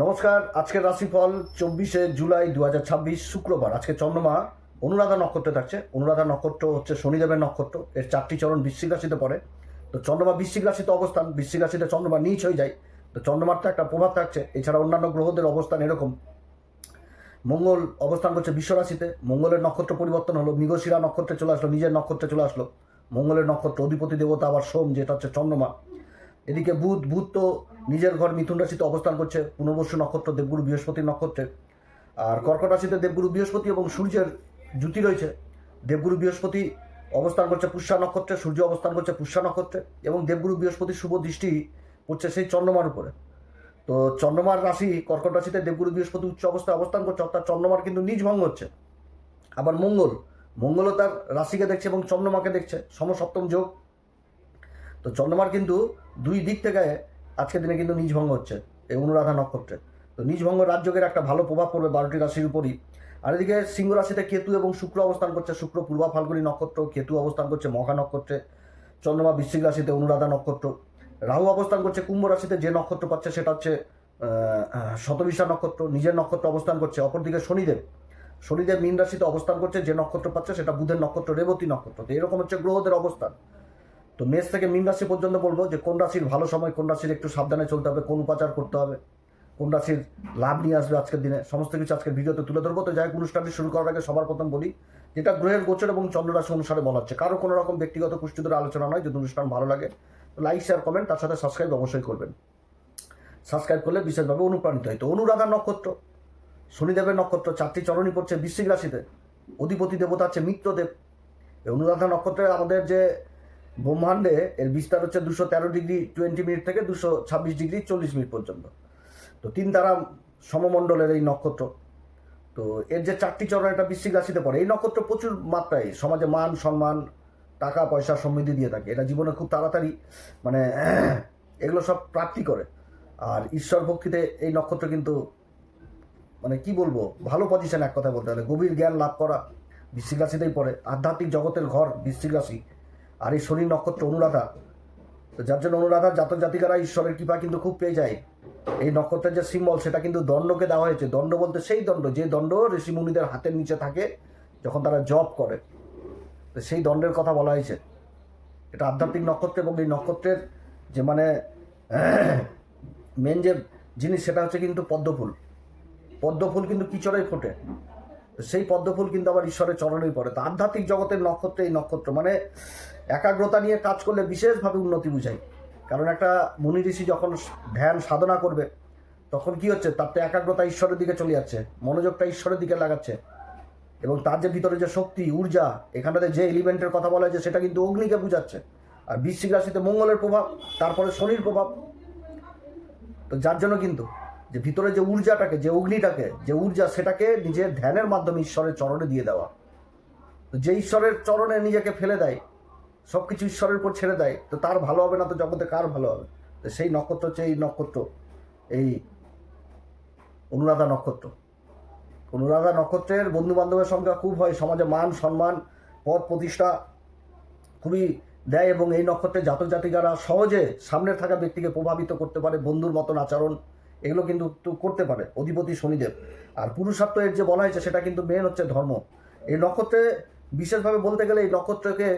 নমস্কার। আজকের রাশিফল 24শে জুলাই 2026 শুক্রবার। আজকে চন্দ্রমা অনুরাধা নক্ষত্রে থাকছে। অনুরাধা নক্ষত্র হচ্ছে শনিদেবের নক্ষত্র। এর 4টি চরণ বৃশ্চিক রাশিতে পড়ে। তো চন্দ্রমা বৃশ্চিক রাশিতে অবস্থান, বৃশ্চিক রাশিতে চন্দ্রমা নিচ হয়ে যায়। তো চন্দ্রমার তো একটা প্রভাব থাকছে। এছাড়া অন্যান্য গ্রহদের অবস্থান এরকম। মঙ্গল অবস্থান করছে বিশ্ব রাশিতে। মঙ্গলের নক্ষত্র পরিবর্তন হলো, মৃগশিরা নক্ষত্রে চলে আসলো, নিজের নক্ষত্রে চলে আসলো। মঙ্গলের নক্ষত্র অধিপতি দেবতা আবার সোম, যেটা হচ্ছে চন্দ্রমা। এদিকে বুধ তো নিজের ঘর মিথুন রাশিতে অবস্থান করছে, পুনর্বসু নক্ষত্র, দেবগুরু বৃহস্পতির নক্ষত্রে। আর কর্কট রাশিতে দেবগুরু বৃহস্পতি এবং সূর্যের জুতি রয়েছে। দেবগুরু বৃহস্পতি অবস্থান করছে পুষ্যা নক্ষত্রে, সূর্য অবস্থান করছে পুষ্যা নক্ষত্রে, এবং দেবগুরু বৃহস্পতির শুভ দৃষ্টি পড়ছে সেই চন্দ্রমার উপরে। তো চন্দ্রমার রাশি কর্কট রাশিতে দেবগুরু বৃহস্পতি উচ্চ অবস্থায় অবস্থান করছে, অর্থাৎ চন্দ্রমার কিন্তু নিজ ভঙ্গ হচ্ছে। আবার মঙ্গলও তার রাশিকে দেখছে এবং চন্দ্রমাকে দেখছে, সমসপ্তম যোগ। তো চন্দ্রমার কিন্তু দুই দিক থেকে আজকের দিনে কিন্তু নিজভঙ্গ হচ্ছে এই অনুরাধা নক্ষত্রে। তো নিজভঙ্গ রাজযোগের একটা ভালো প্রভাব পড়বে 12টি রাশির উপরই। আর এদিকে সিংহ রাশিতে কেতু এবং শুক্র অবস্থান করছে। শুক্র পূর্বা ফাল্গুনী নক্ষত্র, কেতু অবস্থান করছে মঘা নক্ষত্রে। চন্দ্রমা বৃশ্চিক রাশিতে অনুরাধা নক্ষত্র। রাহু অবস্থান করছে কুম্ভ রাশিতে, যে নক্ষত্র পাচ্ছে সেটা হচ্ছে শতবিশা নক্ষত্র, নিজের নক্ষত্র অবস্থান করছে। অপরদিকে শনিদেব মীন রাশিতে অবস্থান করছে, যে নক্ষত্র পাচ্ছে সেটা বুধের নক্ষত্র, রেবতী নক্ষত্র। তো এরকম হচ্ছে গ্রহদের অবস্থান। তো মেষ থেকে মীন রাশি পর্যন্ত বলবো যে কোন রাশির ভালো সময়, কোন রাশির একটু সাবধানে চলতে হবে, কোন উপাচার করতে হবে, কোন রাশির লাভ নিয়ে আসবে আজকের দিনে, সমস্ত কিছু আজকের ভিডিওতে তুলে ধরবো। তো যাই হোক, অনুষ্ঠানটি শুরু করার আগে সবার প্রথম বলি, যেটা গ্রহের গোচর এবং চন্দ্র রাশি অনুসারে বলা হচ্ছে। কারো কোনো রকম ব্যক্তিগত পুষ্টিদের আলোচনা নয়। যদি অনুষ্ঠান ভালো লাগে তো লাইক, শেয়ার, কমেন্ট, তার সাথে সাবস্ক্রাইব অবশ্যই করবেন। সাবস্ক্রাইব করলে বিশেষভাবে অনুপ্রাণিত হয়। তো অনুরাধা নক্ষত্র শনিদেবের নক্ষত্র, 4টি চরণই পড়ছে বৃশ্চিক রাশিতে। অধিপতি দেবতা হচ্ছে মিত্রদেব। এই অনুরাধা নক্ষত্রে আমাদের যে ব্রহ্মাণ্ডে এর বিস্তার হচ্ছে 213°20' থেকে 226°40' পর্যন্ত। তো 3 তারা সমমণ্ডলের এই নক্ষত্র। তো এর যে 4টি চরণ, এটা বৃশ্চিক রাশিতে পড়ে। এই নক্ষত্র প্রচুর মাত্রায় সমাজে মান সম্মান, টাকা পয়সা, সমৃদ্ধি দিয়ে থাকে। এটা জীবনে খুব তাড়াতাড়ি মানে এগুলো সব প্রাপ্তি করে। আর ঈশ্বর ভক্তিতে এই নক্ষত্র কিন্তু মানে কি বলবো, ভালো পজিশন, এক কথা বলতে গেলে গভীর জ্ঞান লাভ করা বৃশ্চিক রাশিতেই পড়ে। আধ্যাত্মিক জগতের ঘর বৃশ্চিক রাশি। আর এই শনি নক্ষত্র অনুরাধা, তো যার জন্য অনুরাধার জাতক জাতিকারা ঈশ্বরের কৃপা কিন্তু খুব পেয়ে যায়। এই নক্ষত্রের যে সিম্বল, সেটা কিন্তু দণ্ডকে দেওয়া হয়েছে। দণ্ড বলতে সেই দণ্ড, যে দণ্ড ঋষিমুনিদের হাতের নিচে থাকে যখন তারা জপ করে, তো সেই দণ্ডের কথা বলা হয়েছে। এটা আধ্যাত্মিক নক্ষত্র। এবং এই নক্ষত্রের যে মানে মেন যে জিনিস, সেটা হচ্ছে কিন্তু পদ্মফুল। পদ্মফুল কিন্তু কি চড়াই ফোটে, সেই পদ্মফুল কিন্তু আবার ঈশ্বরের চরণেই পড়ে। তো আধ্যাত্মিক জগতের নক্ষত্র এই নক্ষত্র, মানে একাগ্রতা নিয়ে কাজ করলে বিশেষভাবে উন্নতি বুঝায়। কারণ একটা মুনি ঋষি যখন ধ্যান সাধনা করবে, তখন কি হচ্ছে, তার তো একাগ্রতা ঈশ্বরের দিকে চলে যাচ্ছে, মনোযোগটা ঈশ্বরের দিকে লাগাচ্ছে। এবং তার যে ভিতরে যে শক্তি, ঊর্জা, এখানটাতে যে এলিমেন্টের কথা বলা হয়েছে, সেটা কিন্তু অগ্নিকে বুঝাচ্ছে। আর বৃশ্চিক রাশিতে মঙ্গলের প্রভাব, তারপরে শনির প্রভাব। তো যার জন্য কিন্তু যে ভিতরে যে ঊর্জাটাকে, যে অগ্নিটাকে, যে ঊর্জা, সেটাকে নিজের ধ্যানের মাধ্যমে ঈশ্বরের চরণে দিয়ে দেওয়া। তো যে ঈশ্বরের চরণে নিজেকে ফেলে দেয়, সব কিছু ঈশ্বরের উপর ছেড়ে দেয়, তো তার ভালো হবে না তো জগতে কার ভালো হবে? তো সেই নক্ষত্র হচ্ছে এই নক্ষত্র, এই অনুরাধা নক্ষত্র। অনুরাধা নক্ষত্রের বন্ধু বান্ধবের সংখ্যা খুব হয়, সমাজে মান সম্মান, পদ প্রতিষ্ঠা খুবই দেয়। এবং এই নক্ষত্রের জাতক জাতিকারা সহজে সামনে থাকা ব্যক্তিকে প্রভাবিত করতে পারে, বন্ধুর মতন আচরণ এগুলো কিন্তু করতে পারে অধিপতি শনিদেব। আর পুরুষার্থ এর যে বলা হয়েছে, সেটা কিন্তু মেন হচ্ছে ধর্ম। এই নক্ষত্রে বিশেষভাবে বলতে গেলে এই নক্ষত্রকে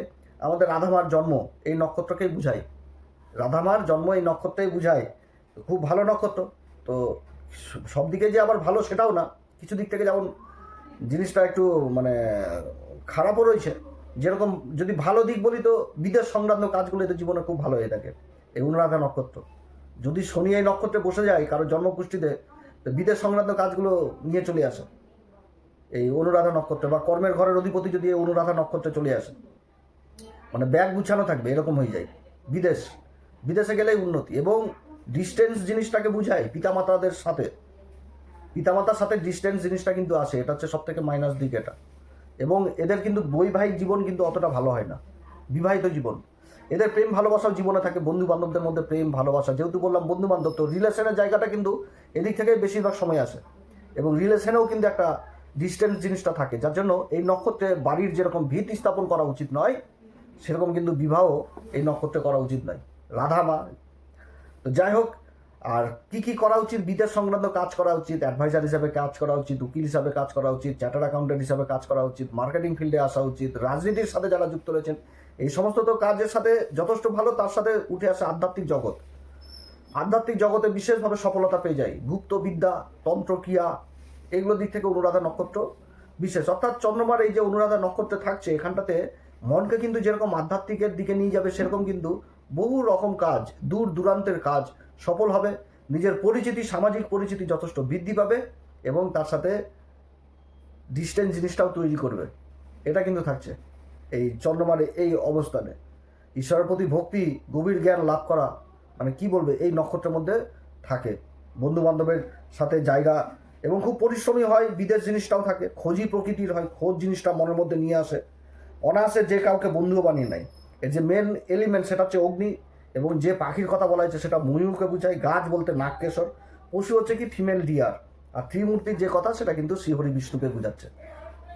আমাদের রাধামার জন্ম এই নক্ষত্রকেই বুঝায়। রাধামার জন্ম এই নক্ষত্রেই বুঝায়। খুব ভালো নক্ষত্র। তো সব দিকে যে আবার ভালো সেটাও না, কিছু দিক থেকে যেমন জিনিসটা একটু মানে খারাপও রয়েছে। যেরকম যদি ভালো দিক বলি, তো বিদেশ সংক্রান্ত কাজগুলো এদের জীবনে খুব ভালো হয়ে থাকে এই অনুরাধা নক্ষত্র। যদি শনি এই নক্ষত্রে বসে যায় কারো জন্মকুষ্ঠিতে, তো বিদেশ সংক্রান্ত কাজগুলো নিয়ে চলে আসে এই অনুরাধা নক্ষত্রে। বা কর্মের ঘরের অধিপতি যদি এই অনুরাধা নক্ষত্রে চলে আসে, মানে ব্যাগ গুছানো থাকবে, এরকম হয়ে যায়। বিদেশে গেলেই উন্নতি। এবং ডিস্টেন্স জিনিসটাকে বুঝায় পিতামাতাদের সাথে, পিতামাতার সাথে ডিস্টেন্স জিনিসটা কিন্তু আসে। এটা হচ্ছে সব থেকে মাইনাস দিক এটা। এবং এদের কিন্তু বৈবাহিক জীবন কিন্তু অতটা ভালো হয় না, বিবাহিত জীবন। এদের প্রেম ভালোবাসাও জীবনে থাকে, বন্ধু বান্ধবদের মধ্যে প্রেম ভালোবাসা। যেহেতু বললাম বন্ধু বান্ধব, তো রিলেশনের জায়গাটা কিন্তু এদিক থেকে বেশিরভাগ সময় আসে। এবং রিলেশনেও কিন্তু একটা ডিস্টেন্স জিনিসটা থাকে, যার জন্য এই নক্ষত্রে বাড়ির যেরকম ভিত স্থাপন করা উচিত নয়, সেরকম কিন্তু বিবাহ এই নক্ষত্রে করা উচিত নয়। রাধা মা। তো যাই হোক, আর কি কি করা উচিত, বিদেশ সংক্রান্ত কাজ করা উচিত, অ্যাডভাইজার হিসাবে কাজ করা উচিত, উকিল হিসাবে কাজ করা উচিত, চার্টার্ড অ্যাকাউন্টেন্ট হিসাবে কাজ করা উচিত, মার্কেটিং ফিল্ডে আসা উচিত, রাজনীতির সাথে যারা যুক্ত রয়েছেন, এই সমস্ত তো কাজের সাথে যথেষ্ট ভালো, তার সাথে উঠে আসে আধ্যাত্মিক জগৎ। আধ্যাত্মিক জগতে বিশেষভাবে সফলতা পেয়ে যায়, গুপ্ত বিদ্যা, তন্ত্রক্রিয়া, এগুলো দিক থেকে অনুরাধা নক্ষত্র বিশেষ। অর্থাৎ চন্দ্রমার এই যে অনুরাধা নক্ষত্রে থাকছে, এখানটাতে মনকে কিন্তু যেরকম আধ্যাত্মিকের দিকে নিয়ে যাবে, সেরকম কিন্তু বহু রকম কাজ, দূর দূরান্তের কাজ সফল হবে। নিজের পরিচিতি, সামাজিক পরিচিতি যথেষ্ট বৃদ্ধি পাবে এবং তার সাথে ডিস্টেন্স জিনিসটাও তৈরি করবে। এটা কিন্তু থাকছে এই চন্দ্রমার এই অবস্থানে। ঈশ্বরের প্রতি ভক্তি, গভীর জ্ঞান লাভ করা, মানে কি বলবে, এই নক্ষত্রের মধ্যে থাকে। বন্ধু বান্ধবের সাথে জায়গা এবং খুব পরিশ্রমী হয়। বিদেশ জিনিসটাও থাকে, খোঁজি প্রকৃতির হয়, খোঁজ জিনিসটা মনের মধ্যে নিয়ে আসে। অনায়াসে যে কাউকে বন্ধুও বানিয়ে নেয়। এর যে মেন এলিমেন্ট সেটা হচ্ছে অগ্নি, এবং যে পাখির কথা বলা হয়েছে সেটা ময়ূরকে বোঝায়, গাছ বলতে নাগকেশর, পশু হচ্ছে কি ফিমেল ডিয়ার, আর ত্রিমূর্তির যে কথা সেটা কিন্তু শ্রীহরি বিষ্ণুকে বোঝাচ্ছে।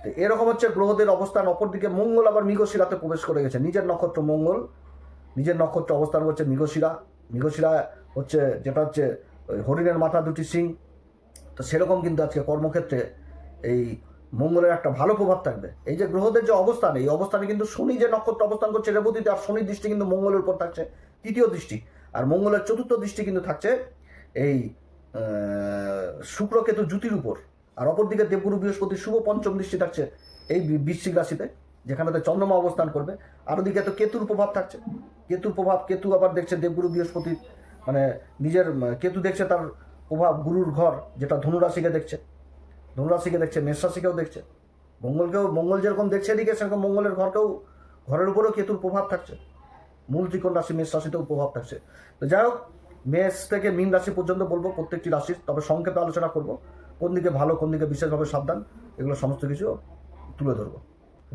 তো এরকম হচ্ছে গ্রহদের অবস্থান। অপরদিকে মঙ্গল আবার মৃগশিরাতে প্রবেশ করে গেছে, নিজের নক্ষত্র মঙ্গল নিজের নক্ষত্র অবস্থান করছে মৃগশিরা। মৃগশিরা হচ্ছে যেটা হচ্ছে ওই হরিণের মাথা, দুটি সিং। তো সেরকম কিন্তু আজকে কর্মক্ষেত্রে এই মঙ্গলের একটা ভালো প্রভাব থাকবে। এই যে গ্রহদের যে অবস্থান, এই অবস্থানে কিন্তু শনি যে নক্ষত্র অবস্থান করছে রেবতীতে, আর শনির দৃষ্টি কিন্তু মঙ্গলের উপর থাকছে, তৃতীয় দৃষ্টি। আর মঙ্গলের চতুর্থ দৃষ্টি কিন্তু থাকছে এই শুক্র কেতু জ্যোতির উপর। আর অপরদিকে দেবগুরু বৃহস্পতির শুভ পঞ্চম দৃষ্টি থাকছে এই বৃশ্চিক রাশিতে, যেখানেতে চন্দ্রমা অবস্থান করবে। আর ওদিকে তো কেতুর প্রভাব থাকছে, কেতুর প্রভাব। কেতু আবার দেখছে দেবগুরু বৃহস্পতির, মানে নিজের কেতু দেখছে তার প্রভাব গুরুর ঘর, যেটা ধনুরাশিকে দেখছে, ধনুরাশিকে দেখছে, মেষ রাশিকেও দেখছে, মঙ্গল যেরকম দেখছে এদিকে, সেরকম মঙ্গলের ঘরকেও, ঘরের উপরেও কেতুর প্রভাব থাকছে। মূল ত্রিকোণ রাশি মেষ রাশিতেও প্রভাব থাকছে। তো যাই হোক, মেষ থেকে মীন রাশি পর্যন্ত বলবো প্রত্যেকটি রাশির, তবে সংক্ষেপে আলোচনা করব, কোন দিকে ভালো কোন দিকে বিশেষভাবে সাবধান, এগুলো সমস্ত কিছু তুলে ধরবো।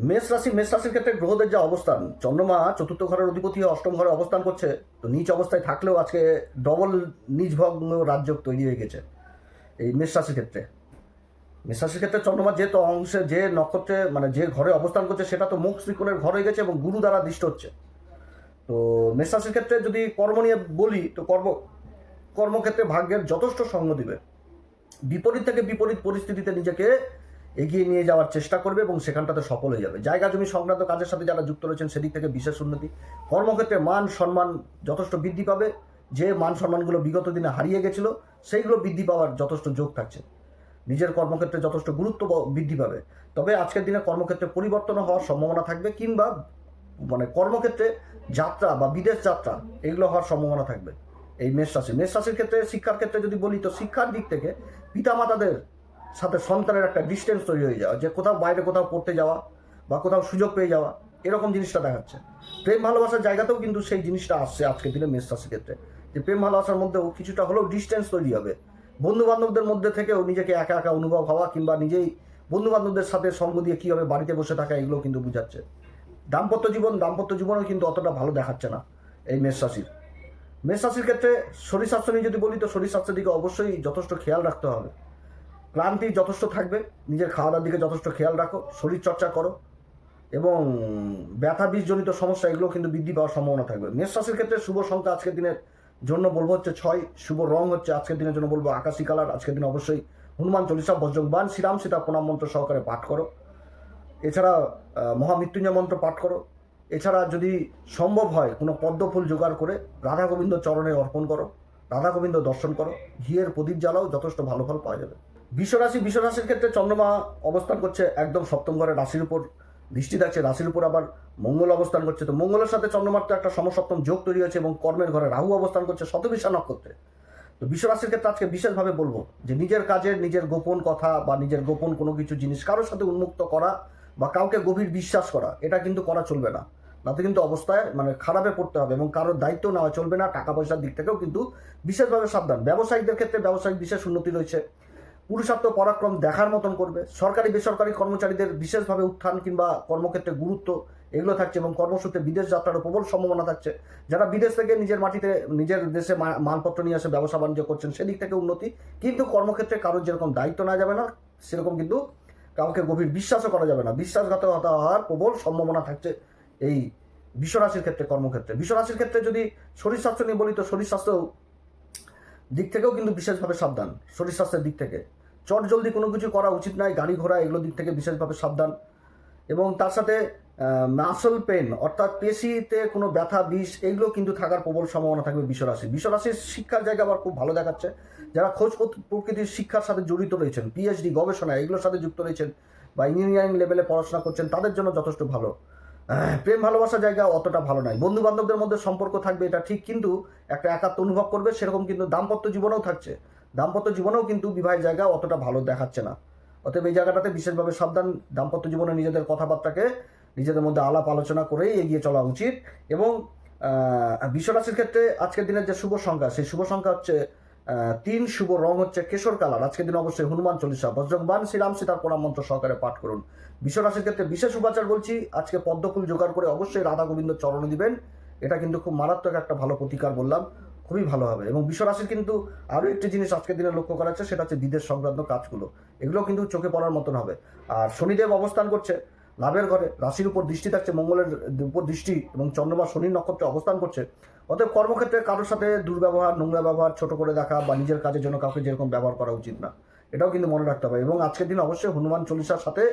মেষ রাশির ক্ষেত্রে গ্রহদের যে অবস্থান, চন্দ্রমা চতুর্থ ঘরের অধিপতি অষ্টম ঘরে অবস্থান করছে। তো নিচ অবস্থায় থাকলেও আজকে ডবল নিজ ভগ্ন রাজযোগ তৈরি হয়ে গেছে এই মেষ রাশির ক্ষেত্রে। মেষ রাশির ক্ষেত্রে চন্দ্রমা যে অংশে, যে নক্ষত্রে, মানে যে ঘরে অবস্থান করছে, সেটা তো মুখ ত্রিকোণের ঘর হয়ে গেছে এবং গুরু দ্বারা দৃষ্ট হচ্ছে। তো মেষ রাশির ক্ষেত্রে যদি কর্ম নিয়ে বলি, তো কর্মক্ষেত্রে ভাগ্যের যথেষ্ট সঙ্গ দিবে। বিপরীত থেকে বিপরীত পরিস্থিতিতে নিজেকে এগিয়ে নিয়ে যাওয়ার চেষ্টা করবে এবং সেখানটাতে সফল হয়ে যাবে। জায়গা জমি সংক্রান্ত কাজের সাথে যারা যুক্ত রয়েছেন, সেদিক থেকে বিশেষ উন্নতি। কর্মক্ষেত্রে মান সম্মান যথেষ্ট বৃদ্ধি পাবে। যে মান সম্মানগুলো বিগত দিনে হারিয়ে গেছিল, সেইগুলো বৃদ্ধি পাওয়ার যথেষ্ট যোগ থাকছে। নিজের কর্মক্ষেত্রে যথেষ্ট গুরুত্ব বৃদ্ধি পাবে। তবে আজকের দিনে কর্মক্ষেত্রে পরিবর্তন হওয়ার সম্ভাবনা থাকবে, কিংবা মানে কর্মক্ষেত্রে যাত্রা বা বিদেশ যাত্রা, এগুলো হওয়ার সম্ভাবনা থাকবে এই মেষ রাশির ক্ষেত্রে। শিক্ষার ক্ষেত্রে যদি বলি, তো শিক্ষার দিক থেকে পিতামাতাদের সাথে সন্তানের একটা ডিস্টেন্স তৈরি হয়ে যাওয়া, যে কোথাও বাইরে কোথাও পড়তে যাওয়া বা কোথাও সুযোগ পেয়ে যাওয়া, এরকম জিনিসটা দেখাচ্ছে। প্রেম ভালোবাসার জায়গাতেও কিন্তু সেই জিনিসটা আসছে আজকের দিনে মেষ রাশির ক্ষেত্রে, যে প্রেম ভালোবাসার মধ্যেও কিছুটা হলেও ডিস্টেন্স তৈরি হবে। বন্ধু বান্ধবদের মধ্যে থেকেও নিজেকে একা একা অনুভব হওয়া, কিংবা নিজেই বন্ধু বান্ধবদের সাথে সঙ্গ দিয়ে কীভাবে বাড়িতে বসে থাকা, এগুলো কিন্তু বোঝাচ্ছে। দাম্পত্য জীবনও কিন্তু অতটা ভালো দেখাচ্ছে না এই মেষ রাশির ক্ষেত্রে। শরীর স্বাস্থ্য নিয়ে যদি বলি, তো শরীর স্বাস্থ্যের দিকে অবশ্যই যথেষ্ট খেয়াল রাখতে হবে। ক্লান্তি যথেষ্ট থাকবে, নিজের খাওয়া দাওয়ার দিকে যথেষ্ট খেয়াল রাখো, শরীর চর্চা করো, এবং ব্যথা বীজজনিত সমস্যা এগুলো কিন্তু বৃদ্ধি পাওয়ার সম্ভাবনা থাকবে। মেষ রাশির ক্ষেত্রে শুভ সংখ্যা আজকের দিনের জন্য বলবো হচ্ছে 6। শুভ রং হচ্ছে আজকের দিনের জন্য বলবো আকাশি কালার। আজকের দিনে অবশ্যই হনুমান চল্লিশা, বজ্রংবান, শ্রীরাম সীতা প্রণাম মন্ত্র সহকারে পাঠ করো। এছাড়া মহামৃত্যুঞ্জয় মন্ত্র পাঠ করো। এছাড়া যদি সম্ভব হয় কোনো পদ্মফুল জোগাড় করে রাধা গোবিন্দ চরণে অর্পণ করো, রাধা গোবিন্দ দর্শন করো, ঘিয়ের প্রদীপ জ্বালাও, যথেষ্ট ভালো ফল পাওয়া যাবে। বিশ্বরাশির ক্ষেত্রে চন্দ্রমা অবস্থান করছে একদম সপ্তম ঘরে, রাশির উপর দৃষ্টি থাকছে, রাশির উপর আবার মঙ্গল অবস্থান করছে। তো মঙ্গলের সাথে চন্দ্রমার তো একটা সমসপ্তম যোগ তৈরি হয়েছে, এবং কর্মের ঘরে রাহু অবস্থান করছে শতবিশা নক্ষত্রে। তো বিশ্বরাশির ক্ষেত্রে আজকে বিশেষভাবে বলবো যে নিজের কাজের, নিজের গোপন কথা বা নিজের গোপন কোনো কিছু জিনিস কারোর সাথে উন্মুক্ত করা বা কাউকে গভীর বিশ্বাস করা, এটা কিন্তু করা চলবে না, নাতে কিন্তু অবস্থায় মানে খারাপে পড়তে হবে, এবং কারোর দায়িত্ব নেওয়া চলবে না। টাকা পয়সার দিক থেকেও কিন্তু বিশেষভাবে সাবধান। ব্যবসায়িকদের ক্ষেত্রে ব্যবসায়িক বিশেষ উন্নতি রয়েছে। পুরুষার্থ পরাক্রম দেখার মতন করবে। সরকারি বেসরকারি কর্মচারীদের বিশেষভাবে উত্থান কিংবা কর্মক্ষেত্রে গুরুত্ব, এগুলো থাকছে, এবং কর্মসূত্রে বিদেশ যাত্রারও প্রবল সম্ভাবনা থাকছে। যারা বিদেশ থেকে নিজের মাটিতে, নিজের দেশে মালপত্র নিয়ে এসে ব্যবসা বাণিজ্য করছেন, সেদিক থেকে উন্নতি। কিন্তু কর্মক্ষেত্রে কারোর যেরকম দায়িত্ব নেওয়া যাবে না, সেরকম কিন্তু কাউকে গভীর বিশ্বাসও করা যাবে না। বিশ্বাসঘাতকতা হওয়ার প্রবল সম্ভাবনা থাকছে এই বিশ্বরাশির ক্ষেত্রে। কর্মক্ষেত্রে বিশ্বরাশির ক্ষেত্রে যদি শরীর স্বাস্থ্য নিয়ে বলি, তো শরীর স্বাস্থ্য দিক থেকেও কিন্তু বিশেষভাবে সাবধান। শরীর স্বাস্থ্যের দিক থেকে চট জলদি কোনো কিছু করা উচিত নয়, গাড়ি ঘোড়া এগুলোর দিক থেকে বিশেষভাবে সাবধান। এবং তার সাথে মাসল পেন অর্থাৎ পেশিতে কোনো ব্যথা বিষ এগুলো কিন্তু থাকার প্রবল সম্ভাবনা থাকবে বিশ্বরাশি। বিশ্বরাশির শিক্ষার জায়গা আবার খুব ভালো দেখাচ্ছে। যারা খোঁজ প্রকৃতির শিক্ষার সাথে জড়িত রয়েছেন, পিএইচডি গবেষণা এগুলোর সাথে যুক্ত রয়েছেন বা ইঞ্জিনিয়ারিং লেভেলে পড়াশোনা করছেন, তাদের জন্য যথেষ্ট ভালো। প্রেম ভালোবাসার জায়গা অতটা ভালো নয়। বন্ধু বান্ধবদের মধ্যে সম্পর্ক থাকবে এটা ঠিক, কিন্তু একটা একাত্ম অনুভব করবে সেরকম কিন্তু দাম্পত্য জীবনেও থাকছে। দাম্পত্য জীবনেও কিন্তু বিবাহের জায়গা অতটা ভালো দেখাচ্ছে না। অতএব এই জায়গাটাতে বিশেষভাবে সাবধান। দাম্পত্য জীবনে নিজেদের কথাবার্তাকে নিজেদের মধ্যে আলাপ আলোচনা করেই এগিয়ে চলা উচিত। এবং বিশ্বরাশির ক্ষেত্রে আজকের দিনের যে শুভ সংখ্যা, সেই শুভ সংখ্যা হচ্ছে 3, শুভ রং হচ্ছে কেশর কালার। আজকের দিন অবশ্যই হনুমান চল্লিশা, বজ্রংবান, শ্রীরাম সীতার প্রণাম মন্ত্র সহকারে পাঠ করুন। বিশ্বরাশির ক্ষেত্রে বিশেষ উপাচার বলছি, আজকে পদ্মফুল জোগাড় করে অবশ্যই রাধা গোবিন্দ চরণে দিবেন। এটা কিন্তু খুব মারাত্মক একটা ভালো প্রতিকার বললাম, খুবই ভালো হবে। এবং বিশ্বরাশির কিন্তু আরও একটি জিনিস আজকের দিনে লক্ষ্য করা যাচ্ছে, সেটা হচ্ছে বিদেশ সংক্রান্ত কাজগুলো, এগুলো কিন্তু চোখে পড়ার মতন হবে। আর শনিদেব অবস্থান করছে লাভের ঘরে, রাশির উপর দৃষ্টি থাকছে, মঙ্গলের উপর দৃষ্টি, এবং চন্দ্রমা শনির নক্ষত্রে অবস্থান করছে। অতএব কর্মক্ষেত্রে কারোর সাথে দুর্ব্যবহার, নোংরা ব্যবহার, ছোট করে দেখা বা নিজের কাজের জন্য কাউকে যেরকম ব্যবহার করা উচিত না, এটাও কিন্তু মনে রাখতে হবে। এবং আজকের দিন অবশ্যই হনুমান চল্লিশার সাথে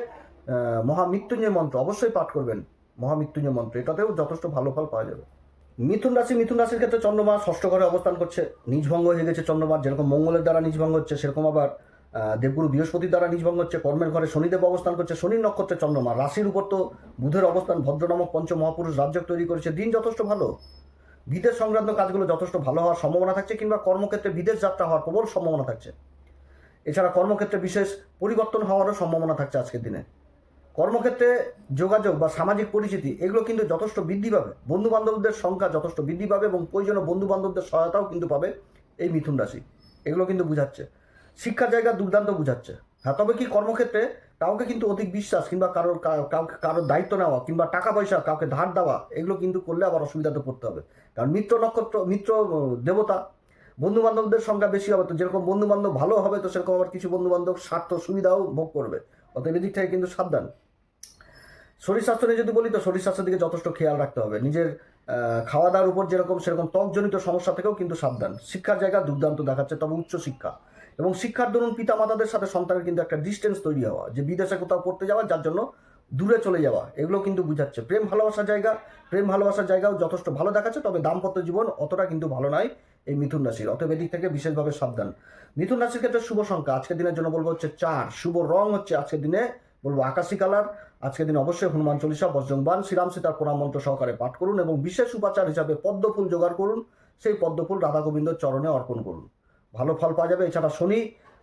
মহামৃত্যুঞ্জয় মন্ত্র অবশ্যই পাঠ করবেন। মহামৃত্যুঞ্জয় মন্ত্র, এটাতেও যথেষ্ট ভালো ফল পাওয়া যাবে। মিথুন রাশির ক্ষেত্রে চন্দ্রমা ষষ্ঠ ঘরে অবস্থান করছে, নিজভঙ্গ হয়ে গেছে চন্দ্রমা। যেরকম মঙ্গলের দ্বারা নিজভঙ্গ হচ্ছে, সেরকম আবার দেবগুরু বৃহস্পতির দ্বারা নিজভঙ্গ হচ্ছে। কর্মের ঘরে শনিদেব অবস্থান করছে, শনির নক্ষত্রে চন্দ্রমা। রাশির উপর তো বুধের অবস্থান, ভদ্র নামক পঞ্চ মহাপুরুষ রাজ্য তৈরি করেছে। দিন যথেষ্ট ভালো, বিদেশ সংক্রান্ত কাজগুলো যথেষ্ট ভালো হওয়ার সম্ভাবনা থাকছে, কিংবা কর্মক্ষেত্রে বিদেশ যাত্রা হওয়ার প্রবল সম্ভাবনা থাকছে। এছাড়া কর্মক্ষেত্রে বিশেষ পরিবর্তন হওয়ারও সম্ভাবনা থাকছে আজকের দিনে। কর্মক্ষেত্রে যোগাযোগ বা সামাজিক পরিচিতি এগুলো কিন্তু যথেষ্ট বৃদ্ধি পাবে। বন্ধু বান্ধবদের সংখ্যা যথেষ্ট বৃদ্ধি পাবে এবং প্রয়োজনীয় বন্ধু বান্ধবদের সহায়তাও কিন্তু পাবে এই মিথুন রাশি। এগুলো কিন্তু বুঝাচ্ছে। শিক্ষার জায়গা দুর্দান্ত বুঝাচ্ছে। হ্যাঁ, তবে কি কর্মক্ষেত্রে কাউকে কিন্তু অধিক বিশ্বাস কিংবা কারোর দায়িত্ব নেওয়া কিংবা টাকা পয়সা কাউকে ধার দেওয়া এগুলো কিন্তু করলে আবার অসুবিধাতে পড়তে হবে। কারণ মিত্র দেবতা, বন্ধু বান্ধবদের সংখ্যা বেশি হবে, তো যেরকম বন্ধু বান্ধব ভালো হবে তো সেরকম আবার কিছু বন্ধু বান্ধব স্বার্থ সুবিধাও ভোগ করবে। অতএব এদিক থেকে কিন্তু সাবধান। শরীর স্বাস্থ্য নিয়ে যদি বলি তো শরীর স্বাস্থ্যের দিকে যথেষ্ট খেয়াল রাখতে হবে। নিজের খাওয়া দাওয়ার উপর যেরকম সেরকম ত্বকজনিত সমস্যা থেকেও কিন্তু সাবধান। শিক্ষার জায়গা দুর্দান্ত দেখাচ্ছে, তবে উচ্চ শিক্ষা এবং শিক্ষার দরুন পিতা মাতাদের সাথে সন্তানের কিন্তু একটা ডিস্টেন্স তৈরি হওয়া, যে বিদেশে কোথাও পড়তে যাওয়া, যার জন্য দূরে চলে যাওয়া, এগুলো কিন্তু বুঝাচ্ছে। প্রেম ভালোবাসার জায়গাও যথেষ্ট ভালো দেখাচ্ছে, তবে দাম্পত্য জীবন অতটা কিন্তু ভালো নয় এই মিথুন রাশির। অতএব এদিক থেকে বিশেষভাবে সাবধান। মিথুন রাশির ক্ষেত্রে শুভ সংখ্যা আজকের দিনের জন্য বলবো হচ্ছে 4, শুভ রং হচ্ছে আজকের দিনে বলবো আকাশী কালার। আজকের দিন অবশ্যই হনুমান চল্লিশা, বজ্রংবান, শ্রীরাম সীতার প্রণাম মন্ত্র সহকারে পাঠ করুন এবং বিশেষ উপাচার হিসাবে পদ্মফুল জোগাড় করুন। সেই পদ্মফুল রাধা গোবিন্দর চরণে অর্পণ করুন, ভালো ফল পাওয়া যাবে। এছাড়া শনি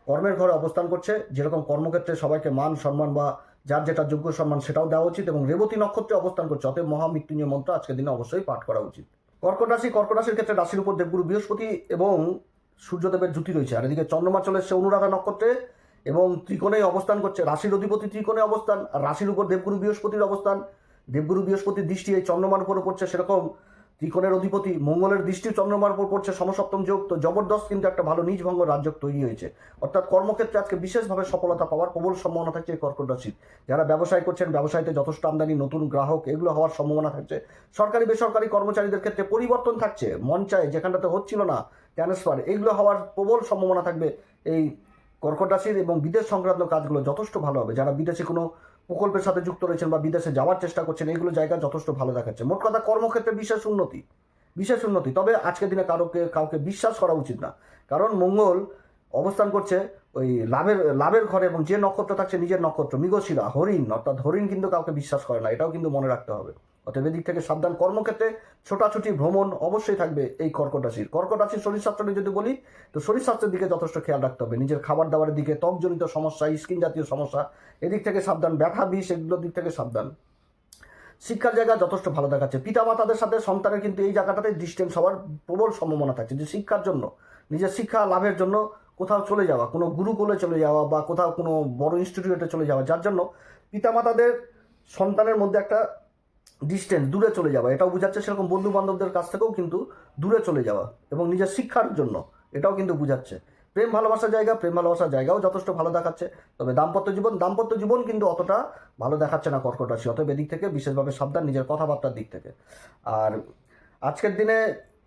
কর্মের ঘরে অবস্থান করছে, যেরকম কর্মক্ষেত্রে সবাইকে মান সম্মান বা যার যেটা যোগ্য সম্মান সেটাও দেওয়া উচিত, এবং রেবতী নক্ষত্রে অবস্থান করছে। অতএব মহামৃত্যুঞ্জয় মন্ত্র আজকের দিনে অবশ্যই পাঠ করা উচিত। কর্কট রাশির ক্ষেত্রে রাশির উপর দেবগুরু বৃহস্পতি এবং সূর্যদেবের জুতি রয়েছে, আর এদিকে চন্দ্রমা চলে এসছে অনুরাধা নক্ষত্রে এবং ত্রিকোণে অবস্থান করছে। রাশির অধিপতি ত্রিকোণে অবস্থান, আর রাশির উপর দেবগুরু বৃহস্পতির অবস্থান। দেবগুরু বৃহস্পতির দৃষ্টি এই চন্দ্রমার উপরে পড়ছে, সেরকম ত্রিকোণের অধিপতি মঙ্গলের দৃষ্টি চন্দ্রমার উপর পড়ছে, সমসপ্তম যোগ। তো জবরদস্ত কিন্তু একটা ভালো নিজভঙ্গ রাজ্য তৈরি হয়েছে। অর্থাৎ কর্মক্ষেত্রে আজকে বিশেষভাবে সফলতা পাওয়ার প্রবল সম্ভাবনা থাকছে এই কর্কট রাশির। যারা ব্যবসায় করছেন, ব্যবসায়ীতে যথেষ্ট আমদানি, নতুন গ্রাহক এগুলো হওয়ার সম্ভাবনা থাকছে। সরকারি বেসরকারি কর্মচারীদের ক্ষেত্রে পরিবর্তন থাকছে, মন চায় যেখানটাতে হচ্ছিল না ট্রান্সফার, এগুলো হওয়ার প্রবল সম্ভাবনা থাকবে এই কর্কট রাশির। এবং বিদেশ সংক্রান্ত কাজগুলো যথেষ্ট ভালো হবে। যারা বিদেশে কোনো প্রকল্পের সাথে যুক্ত রয়েছেন বা বিদেশে যাওয়ার চেষ্টা করছেন, এইগুলো জায়গা যথেষ্ট ভালো দেখাচ্ছে। মোট কথা কর্মক্ষেত্রে বিশেষ উন্নতি। তবে আজকের দিনে কাউকে বিশ্বাস করা উচিত না, কারণ মঙ্গল অবস্থান করছে ওই লাভের ঘরে, এবং যে নক্ষত্র থাকছে নিজের নক্ষত্র মৃগশিরা, হরিণ, অর্থাৎ হরিণ কিন্তু কাউকে বিশ্বাস করে না, এটাও কিন্তু মনে রাখতে হবে। অতএব এদিক থেকে সাবধান। কর্মক্ষেত্রে ছোটাছুটি ভ্রমণ অবশ্যই থাকবে এই কর্কট রাশির। শরীর স্বাস্থ্য নিয়ে যদি বলি তো শরীর স্বাস্থ্যের দিকে যথেষ্ট খেয়াল রাখতে হবে। নিজের খাবার দাবারের দিকে, ত্বকজনিত সমস্যা, স্কিন জাতীয় সমস্যা এদিক থেকে সাবধান। ব্যথা বিষ এগুলোর দিক থেকে সাবধান। শিক্ষার জায়গা যথেষ্ট ভালো দেখাচ্ছে। পিতামাতাদের সাথে সন্তানের কিন্তু এই জায়গাটাতে ডিস্টেন্স হওয়ার প্রবল সম্ভাবনা থাকছে, যে শিক্ষার জন্য, নিজের শিক্ষা লাভের জন্য কোথাও চলে যাওয়া, কোনো গুরুকুলে চলে যাওয়া বা কোথাও কোনো বড় ইনস্টিটিউটে চলে যাওয়া, যার জন্য পিতামাতাদের সন্তানের মধ্যে একটা ডিস্টেন্স, দূরে চলে যাওয়া, এটাও বোঝাচ্ছে। সেরকম বন্ধু বান্ধবদের কাছ থেকেও কিন্তু দূরে চলে যাওয়া এবং নিজের শিক্ষার জন্য, এটাও কিন্তু বোঝাচ্ছে। প্রেম ভালোবাসার জায়গাও যথেষ্ট ভালো দেখাচ্ছে, তবে দাম্পত্য জীবন কিন্তু অতটা ভালো দেখাচ্ছে না কর্কট রাশি। অতএব এদিক থেকে বিশেষভাবে সাবধান নিজের কথাবার্তার দিক থেকে। আর আজকের দিনে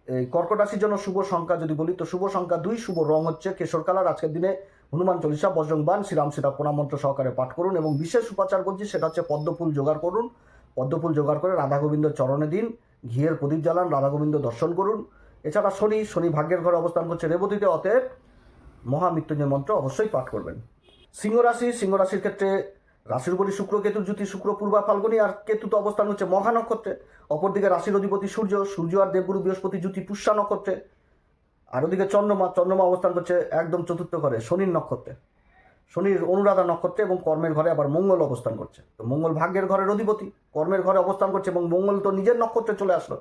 এই কর্কট রাশির জন্য শুভ সংখ্যা যদি বলি তো শুভ সংখ্যা 2, শুভ রং হচ্ছে কেশর কালার। আজকের দিনে হনুমান চল্লিশা, বজরং বাণ, শ্রীরাম সীতা প্রণাম মন্ত্র সহকারে পাঠ করুন এবং বিশেষ উপাচার করছি সেটা হচ্ছে পদ্মফুল জোগাড় করুন। পদ্মফুল জোগাড় করে রাধা গোবিন্দ চরণে দিন, ঘিয়ের প্রদীপ জ্বালান, রাধা গোবিন্দ দর্শন করুন। এছাড়া শনি ভাগ্যের ঘরে অবস্থান করছে রেবতীতে, অতএব মহামৃত্যুঞ্জয় মন্ত্র অবশ্যই পাঠ করবেন। সিংহ রাশির ক্ষেত্রে রাশির উপরই শুক্র কেতুর জ্যোতি, শুক্র পূর্বা ফাল্গুনী আর কেতু তো অবস্থান হচ্ছে মঘা নক্ষত্রে। অপরদিকে রাশির অধিপতি সূর্য আর দেবগুরু বৃহস্পতি জ্যোতি পুষ্যা নক্ষত্রে। আর ওদিকে চন্দ্রমা অবস্থান করছে একদম চতুর্থ ঘরে শনির নক্ষত্রে, শনির অনুরাধা নক্ষত্রে, এবং কর্মের ঘরে আবার মঙ্গল অবস্থান করছে। তো মঙ্গল ভাগ্যের ঘরের অধিপতি, কর্মের ঘরে অবস্থান করছে এবং মঙ্গল তো নিজের নক্ষত্রে চলে আসলো।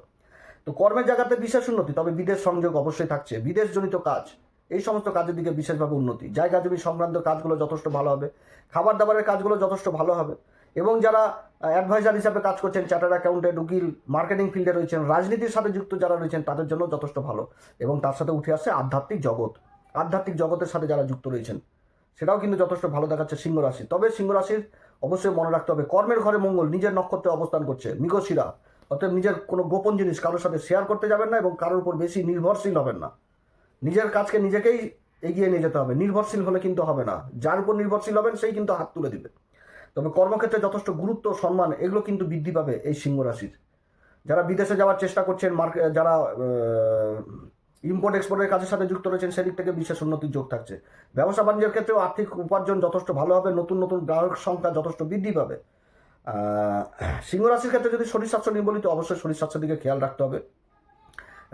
তো কর্মের জায়গাতে বিশেষ উন্নতি, তবে বিদেশ সংযোগ অবশ্যই থাকছে। বিদেশজনিত কাজ, এই সমস্ত কাজের দিকে বিশেষভাবে উন্নতি। জায়গা জমি সংক্রান্ত কাজগুলো যথেষ্ট ভালো হবে, খাবার দাবারের কাজগুলো যথেষ্ট ভালো হবে। এবং যারা অ্যাডভাইজার হিসাবে কাজ করছেন, চার্টার্ড অ্যাকাউন্টেন্ট, উকিল, মার্কেটিং ফিল্ডে রয়েছেন, রাজনীতির সাথে যুক্ত যারা রয়েছেন তাদের জন্য যথেষ্ট ভালো। এবং তার সাথে উঠে আসছে আধ্যাত্মিক জগতের সাথে যারা যুক্ত রয়েছেন সেটাও কিন্তু যথেষ্ট ভালো দেখাচ্ছে সিংহ রাশি। তবে সিংহ রাশির অবশ্যই মনে রাখতে হবে কর্মের ঘরে মঙ্গল নিজের নক্ষত্রে অবস্থান করছে মৃগশিরা, অতএব নিজের কোনো গোপন জিনিস কারোর সাথে শেয়ার করতে যাবেন না এবং কারোর উপর বেশি নির্ভরশীল হবেন না। নিজের কাজকে নিজেকেই এগিয়ে নিয়ে যেতে হবে, নির্ভরশীল হলে কিন্তু হবে না। যার উপর নির্ভরশীল হবেন সেই কিন্তু হাত তুলে দিবে। তবে কর্মক্ষেত্রে যথেষ্ট গুরুত্ব, সম্মান এগুলো কিন্তু বৃদ্ধি পাবে এই সিংহ রাশির। যারা বিদেশে যাওয়ার চেষ্টা করছেন, যারা ইম্পোর্ট এক্সপোর্টের কাজের সাথে যুক্ত রয়েছেন সেদিক থেকে বিশেষ উন্নতির যোগ থাকছে। ব্যবসা বাণিজ্যের ক্ষেত্রেও আর্থিক উপার্জন যথেষ্ট ভালো হবে, নতুন গ্রাহক সংখ্যা যথেষ্ট বৃদ্ধি পাবে। সিংহ রাশির ক্ষেত্রে যদি শরীর স্বাস্থ্য নিয়ে বলি তো অবশ্যই শরীর স্বাস্থ্যের দিকে খেয়াল রাখতে হবে।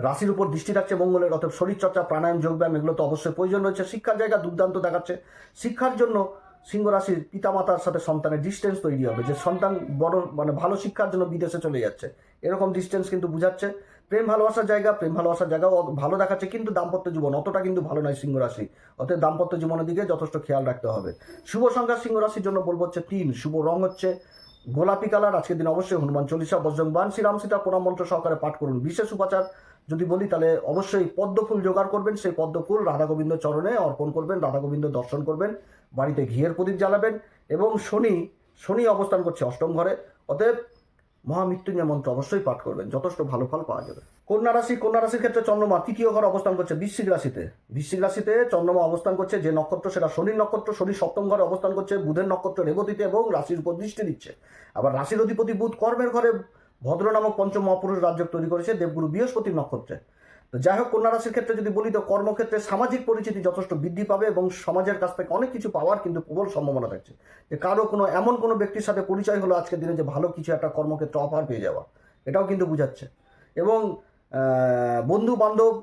রাশির উপর দৃষ্টি থাকছে মঙ্গলের, অতএব শরীরচর্চা, প্রাণায়াম, যোগব্যায়াম এগুলো তো অবশ্যই প্রয়োজন রয়েছে। শিক্ষার জায়গা দুর্দান্ত দেখাচ্ছে। শিক্ষার জন্য সিংহ রাশির পিতামাতার সাথে সন্তানের ডিস্টেন্স তৈরি হবে, যে সন্তান বড় ভালো শিক্ষার জন্য বিদেশে চলে যাচ্ছে, এরকম ডিস্টেন্স কিন্তু বুঝাচ্ছে। প্রেম ভালোবাসার জায়গাও ভালো দেখাচ্ছে, কিন্তু দাম্পত্য জীবন অতটা কিন্তু ভালো নয় সিংহ রাশি, অতএব দাম্পত্য জীবনের দিকে যথেষ্ট খেয়াল রাখতে হবে। শুভ সংখ্যা সিংহ রাশির জন্য বলবো হচ্ছে 3, শুভ রং হচ্ছে গোলাপি কালার। আজকের দিন অবশ্যই হনুমান চল্লিশা, বজরং বাণ, শ্রীরাম সীতা প্রণাম মন্ত্র সহকারে পাঠ করুন। বিশেষ উপাচার যদি বলি তাহলে অবশ্যই পদ্মফুল জোগাড় করবেন, সেই পদ্মফুল রাধা গোবিন্দ চরণে অর্পণ করবেন, রাধা গোবিন্দ দর্শন করবেন, বাড়িতে ঘিয়ের প্রদীপ জ্বালাবেন। এবং শনি অবস্থান করছে অষ্টম ঘরে, অতএব মহামৃত্যুঞ্জয় মন্ত্র অবশ্যই পাঠ করবেন, যথেষ্ট ভালো ফল পাওয়া যাবে। কন্যা রাশির ক্ষেত্রে চন্দ্রমা তৃতীয় ঘরে অবস্থান করছে বৃশ্চিক রাশিতে চন্দ্রমা অবস্থান করছে, যে নক্ষত্র সেটা শনির নক্ষত্র। শনি সপ্তম ঘরে অবস্থান করছে বুধের নক্ষত্র রেবতীতে এবং রাশির উপর দৃষ্টি দিচ্ছে। আবার রাশির অধিপতি বুধ কর্মের ঘরে ভদ্র নামক পঞ্চম মহাপুরুষ রাজ্য তৈরি করেছে দেবগুরু বৃহস্পতির নক্ষত্রে। তো যাই হোক, কন্যা রাশির ক্ষেত্রে যদি বলি তো কর্মক্ষেত্রে সামাজিক পরিচিতি যথেষ্ট বৃদ্ধি পাবে এবং সমাজের কাছ থেকে অনেক কিছু পাওয়ার কিন্তু প্রবল সম্ভাবনা থাকছে। যে কারো এমন কোনো ব্যক্তির সাথে পরিচয় হলো আজকের দিনে যে ভালো কিছু একটা কর্মক্ষেত্রে অফার পেয়ে যাওয়া, এটাও কিন্তু বুঝাচ্ছে। এবং বন্ধু বান্ধব,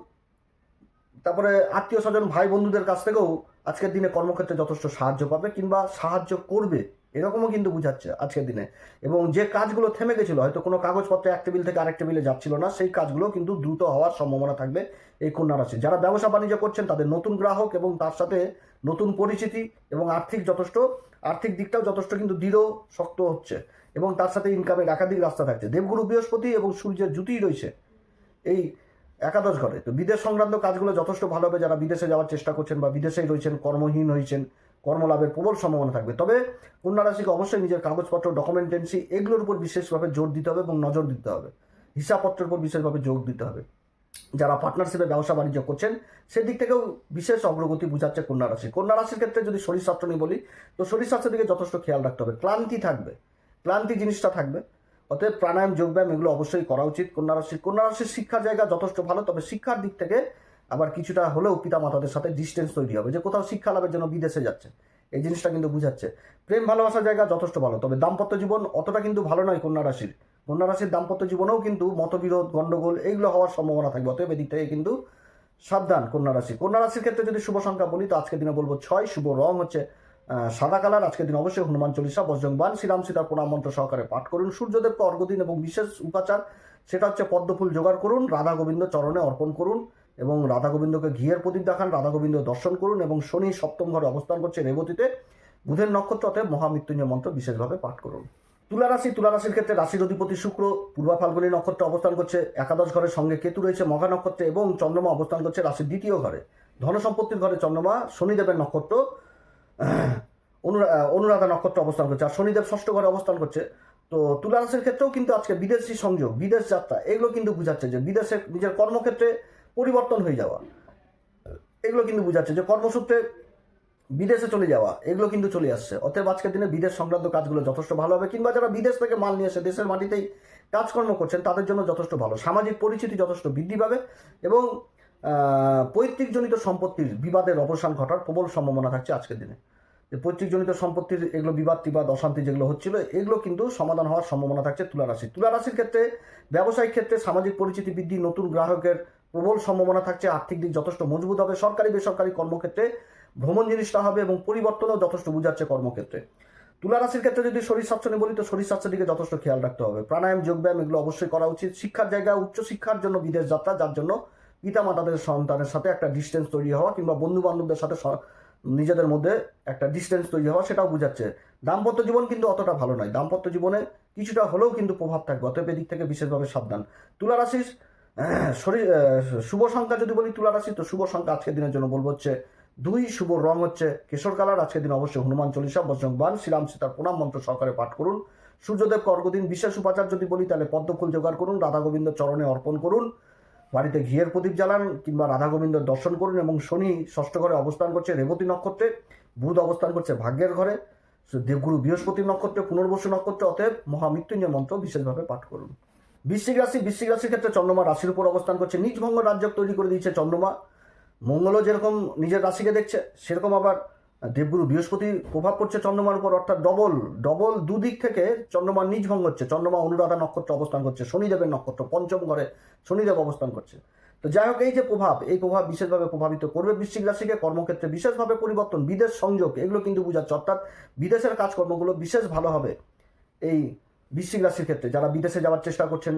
তারপরে আত্মীয় স্বজন, ভাই বন্ধুদের কাছ থেকেও আজকের দিনে কর্মক্ষেত্রে যথেষ্ট সাহায্য পাবে কিংবা সাহায্য করবে, এরকমও কিন্তু বুঝাচ্ছে আজকের দিনে। এবং যে কাজগুলো থেমে গেছিলো, হয়তো কোনো কাগজপত্র এক টেবিল থেকে আরেক টেবিলে যাচ্ছিল না, সেই কাজগুলো কিন্তু দ্রুত হওয়ার সম্ভাবনা থাকবে এই কন্যা রাশি। যারা ব্যবসা বাণিজ্য করছেন তাদের নতুন গ্রাহক এবং তার সাথে নতুন পরিচিতি এবং আর্থিক দিকটাও যথেষ্ট কিন্তু দৃঢ় শক্ত হচ্ছে এবং তার সাথে ইনকামের একাধিক রাস্তা থাকছে। দেবগুরু বৃহস্পতি এবং সূর্যের জ্যোতিই রয়েছে এই একাদশ ঘরে। তো বিদেশ সংক্রান্ত কাজগুলো যথেষ্ট ভালো হবে। যারা বিদেশে যাওয়ার চেষ্টা করছেন বা বিদেশেই রয়েছেন, কর্মহীন হয়েছেন, কর্মলাভের প্রবল সম্ভাবনা থাকবে। তবে কন্যা রাশিকে অবশ্যই নিজের কাগজপত্র, ডকুমেন্টেন্সি এগুলোর উপর বিশেষভাবে জোর দিতে হবে এবং নজর দিতে হবে। হিসাবপত্রের উপর বিশেষভাবে জোর দিতে হবে। যারা পার্টনারশিপে ব্যবসা বাণিজ্য করছেন সেদিক থেকেও বিশেষ অগ্রগতি বুঝাচ্ছে কন্যা রাশির ক্ষেত্রে যদি শরীর স্বাস্থ্য নিয়ে বলি তো শরীর স্বাস্থ্যের দিকে যথেষ্ট খেয়াল রাখতে হবে। ক্লান্তি জিনিসটা থাকবে, অতএব প্রাণায়াম, যোগব্যায়াম এগুলো অবশ্যই করা উচিত। কন্যা রাশির শিক্ষার জায়গা যথেষ্ট ভালো, তবে শিক্ষার দিক থেকে আবার কিছুটা হলেও পিতা মাতাদের সাথে ডিস্টেন্স তৈরি হবে, যে কোথাও শিক্ষা লাভের জন্য বিদেশে যাচ্ছে, এই জিনিসটা কিন্তু বুঝাচ্ছে। প্রেম ভালোবাসার জায়গা যথেষ্ট ভালো, তবে দাম্পত্য জীবন অতটা কিন্তু ভালো নয় কন্যা রাশির দাম্পত্য জীবনেও কিন্তু মতবিরোধ, গন্ডগোল এগুলো হওয়ার সম্ভাবনা থাকবে, অতএব এদিক থেকে কিন্তু সাবধান কন্যা রাশির ক্ষেত্রে যদি শুভ সংখ্যা বলি তো আজকের দিনে বলবো 6, শুভ রং হচ্ছে সাদা কালার। আজকের দিন অবশ্যই হনুমান চল্লিশা, বজরং বাণ, শ্রীরাম সীতার প্রণাম মন্ত্র সহকারে পাঠ করুন। সূর্যদেবকে অর্ঘ্য দিন এবং বিশেষ উপাচার সেটা হচ্ছে পদ্মফুল জোগাড় করুন, রাধা গোবিন্দ চরণে অর্পণ করুন এবং রাধা গোবিন্দকে ঘিয়ের প্রদীপ দেখান, রাধা গোবিন্দ দর্শন করুন। এবং শনি সপ্তম ঘরে অবস্থান করছে রেবতীতে, বুধের নক্ষত্র, অতএব মহামৃত্যুঞ্জয় মন্ত্র বিশেষভাবে পাঠ করুন। তুলা রাশির ক্ষেত্রে রাশির অধিপতি শুক্র পূর্বা ফাল্গুনী নক্ষত্রে অবস্থান করছে একাদশ ঘরের, সঙ্গে কেতু রয়েছে মঘা নক্ষত্রে এবং চন্দ্রমা অবস্থান করছে রাশির দ্বিতীয় ঘরে, ধন সম্পত্তির ঘরে। চন্দ্রমা শনিদেবের নক্ষত্র অনুরাধা নক্ষত্র অবস্থান করছে, আর শনিদেব ষষ্ঠ ঘরে অবস্থান করছে। তো তুলা রাশির ক্ষেত্রেও কিন্তু আজকে বিদেশি সংযোগ, বিদেশ যাত্রা, এগুলো কিন্তু বোঝাচ্ছে যে বিদেশে নিজের কর্মক্ষেত্রে পরিবর্তন হয়ে যাওয়া, এগুলো কিন্তু বোঝাচ্ছে যে কর্মসূত্রে বিদেশে চলে যাওয়া, এগুলো কিন্তু চলে আসছে। অতএব আজকের দিনে বিদেশ সংক্রান্ত কাজগুলো যথেষ্ট ভালো হবে, কিংবা যারা বিদেশ থেকে মাল নিয়ে এসে দেশের মাটিতেই কাজকর্ম করছেন তাদের জন্য যথেষ্ট ভালো। সামাজিক পরিচিতি যথেষ্ট বৃদ্ধি পাবে এবং পৈতৃকজনিত সম্পত্তির বিবাদের অবসান ঘটার প্রবল সম্ভাবনা থাকছে আজকের দিনে। যে পৈতৃকজনিত সম্পত্তির এগুলো বিবাদ টিবাদ অশান্তি যেগুলো হচ্ছিল, এগুলো কিন্তু সমাধান হওয়ার সম্ভাবনা থাকছে তুলা রাশি। তুলা রাশির ক্ষেত্রে ব্যবসায়িক ক্ষেত্রে সামাজিক পরিচিতি বৃদ্ধি, নতুন গ্রাহকের প্রবল সম্ভাবনা থাকছে, আর্থিক দিক যথেষ্ট মজবুত হবে, সরকারি বেসরকারি কর্মক্ষেত্রে ভ্রমণ জিনিসটা হবে এবং পরিবর্তনও যথেষ্ট বোঝাচ্ছে কর্মক্ষেত্রে। তুলা রাশির ক্ষেত্রে যদি শরীর স্বাস্থ্য নিয়ে বলি তো শরীর স্বাস্থ্যের দিকে যথেষ্ট খেয়াল রাখতে হবে। প্রাণায়াম, যোগব্যায়াম এগুলো অবশ্যই করা উচিত। শিক্ষার জায়গা, উচ্চশিক্ষার জন্য বিদেশ যাত্রা, যার জন্য পিতামাতাদের সন্তানের সাথে একটা ডিস্টেন্স তৈরি হওয়া কিংবা বন্ধু বান্ধবদের সাথে নিজেদের মধ্যে একটা ডিস্টেন্স তৈরি হওয়া, সেটাও বোঝাচ্ছে। দাম্পত্য জীবন কিন্তু অতটা ভালো নয়, দাম্পত্য জীবনে কিছুটা হলেও কিন্তু প্রভাব থাকবে, অতএব এদিক থেকে বিশেষভাবে সাবধান। তুলা রাশির শরীর শুভ সংখ্যা যদি বলি তুলা রাশি, তো শুভ সংখ্যা আজকের দিনের জন্য বলবো হচ্ছে 2, শুভ রং হচ্ছে কেশর কালার। আজকের দিন অবশ্যই হনুমান চল্লিশা, বজরংবাণ, শ্রীরাম সীতার প্রণাম মন্ত্র সহকারে পাঠ করুন। সূর্যদেব অর্ঘ্যদিন, বিশেষ উপাচার যদি বলি তাহলে পদ্মফুল জোগাড় করুন, রাধা গোবিন্দ চরণে অর্পণ করুন, বাড়িতে ঘিয়ের প্রদীপ জ্বালান কিংবা রাধা গোবিন্দর দর্শন করুন। এবং শনি ষষ্ঠ ঘরে অবস্থান করছে রেবতী নক্ষত্রে, বুধ অবস্থান করছে ভাগ্যের ঘরে, দেবগুরু বৃহস্পতি নক্ষত্রে, পুনর্বসু নক্ষত্রে, অতএব মহামৃত্যুঞ্জয় মন্ত্র বিশেষভাবে পাঠ করুন। বৃশ্চিক রাশির ক্ষেত্রে চন্দ্রমা রাশির উপর অবস্থান করছে, নিজ ভঙ্গ রাজ্য তৈরি করে দিয়েছে চন্দ্রমা। মঙ্গলও যেরকম নিজের রাশিকে দেখছে, সেরকম আবার দেবগুরু বৃহস্পতির প্রভাব পড়ছে চন্দ্রমার উপর, অর্থাৎ ডবল দুদিক থেকে চন্দ্রমার নিজ ভঙ্গ হচ্ছে। চন্দ্রমা অনুরাধা নক্ষত্র অবস্থান করছে, শনিদেবের নক্ষত্র, পঞ্চম ঘরে শনিদেব অবস্থান করছে। তো যাই হোক, এই যে এই প্রভাব বিশেষভাবে প্রভাবিত করবে বৃশ্চিক রাশিকে। কর্মক্ষেত্রে বিশেষভাবে পরিবর্তন, বিদেশ সংযোগ, এগুলো কিন্তু বোঝাচ্ছে, অর্থাৎ বিদেশের কাজকর্মগুলো বিশেষ ভালো হবে এই বৃশ্চিক রাশির ক্ষেত্রে। যারা বিদেশে যাওয়ার চেষ্টা করছেন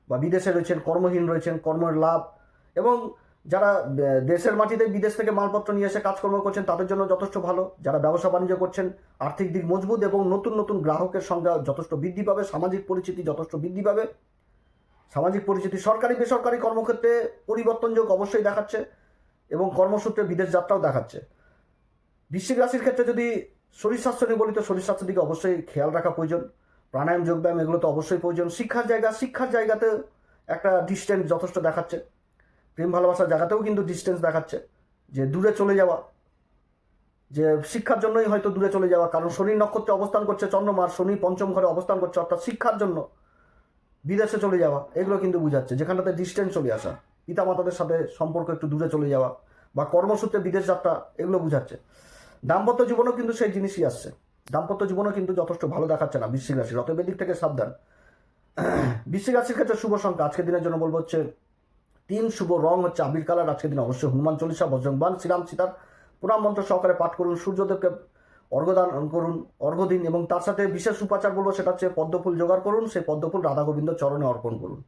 বা বিদেশে রয়েছেন, কর্মহীন রয়েছেন, কর্মের লাভ, এবং যারা দেশের মাটিতে বিদেশ থেকে মালপত্র নিয়ে এসে কাজকর্ম করছেন তাদের জন্য যথেষ্ট ভালো। যারা ব্যবসা বাণিজ্য করছেন, আর্থিক দিক মজবুত এবং নতুন নতুন গ্রাহকের সংখ্যা যথেষ্ট বৃদ্ধি পাবে, সামাজিক পরিচিতি যথেষ্ট বৃদ্ধি পাবে। সামাজিক পরিচিতি সরকারি বেসরকারি কর্মক্ষেত্রে পরিবর্তনযোগ অবশ্যই দেখাচ্ছে এবং কর্মসূত্রে বিদেশ যাত্রাও দেখাচ্ছে। বৃশ্চিক রাশির ক্ষেত্রে যদি শরীর স্বাস্থ্য নিয়ে বলি তো শরীর স্বাস্থ্যের দিকে অবশ্যই খেয়াল রাখা প্রয়োজন। প্রাণায়াম, যোগব্যায়াম এগুলো তো অবশ্যই প্রয়োজন। শিক্ষার জায়গাতে একটা ডিস্টেন্স যথেষ্ট দেখাচ্ছে। প্রেম ভালোবাসার জায়গাতেও কিন্তু ডিস্টেন্স দেখাচ্ছে, যে দূরে চলে যাওয়া, যে শিক্ষার জন্যই হয়তো দূরে চলে যাওয়া, কারণ শনি নক্ষত্রে অবস্থান করছে চন্দ্রমার, শনি পঞ্চম ঘরে অবস্থান করছে, অর্থাৎ শিক্ষার জন্য বিদেশে চলে যাওয়া, এগুলো কিন্তু বোঝাচ্ছে। যেখানটাতে ডিস্টেন্স চলে আসা, পিতামাতাদের সাথে সম্পর্ক একটু দূরে চলে যাওয়া বা কর্মসূত্রে বিদেশ যাত্রা, এগুলো বোঝাচ্ছে। দাম্পত্য জীবনেও কিন্তু সেই জিনিসই আসছে, দাম্পত্য জীবনেও কিন্তু যথেষ্ট ভালো দেখাচ্ছে না বৃশ্চিক রাশির, অতএব দিক থেকে সাবধান। বৃশ্চিক রাশির ক্ষেত্রে শুভ সংখ্যা আজকের দিনের জন্য বলবো হচ্ছে 3, শুভ রং হচ্ছে আবির কালার। আজকের দিন অবশ্যই হনুমান চল্লিশা, বজরংবাণ, শ্রীরাম সীতার প্রণাম মন্ত্র সহকারে পাঠ করুন। সূর্যদেবকে অর্ঘ্যদান করুন, অর্ঘ্য দিন, এবং তার সাথে বিশেষ উপাচার বলবো সেটা হচ্ছে পদ্মফুল জোগাড় করুন, সেই পদ্মফুল রাধা গোবিন্দ চরণে অর্পণ করুন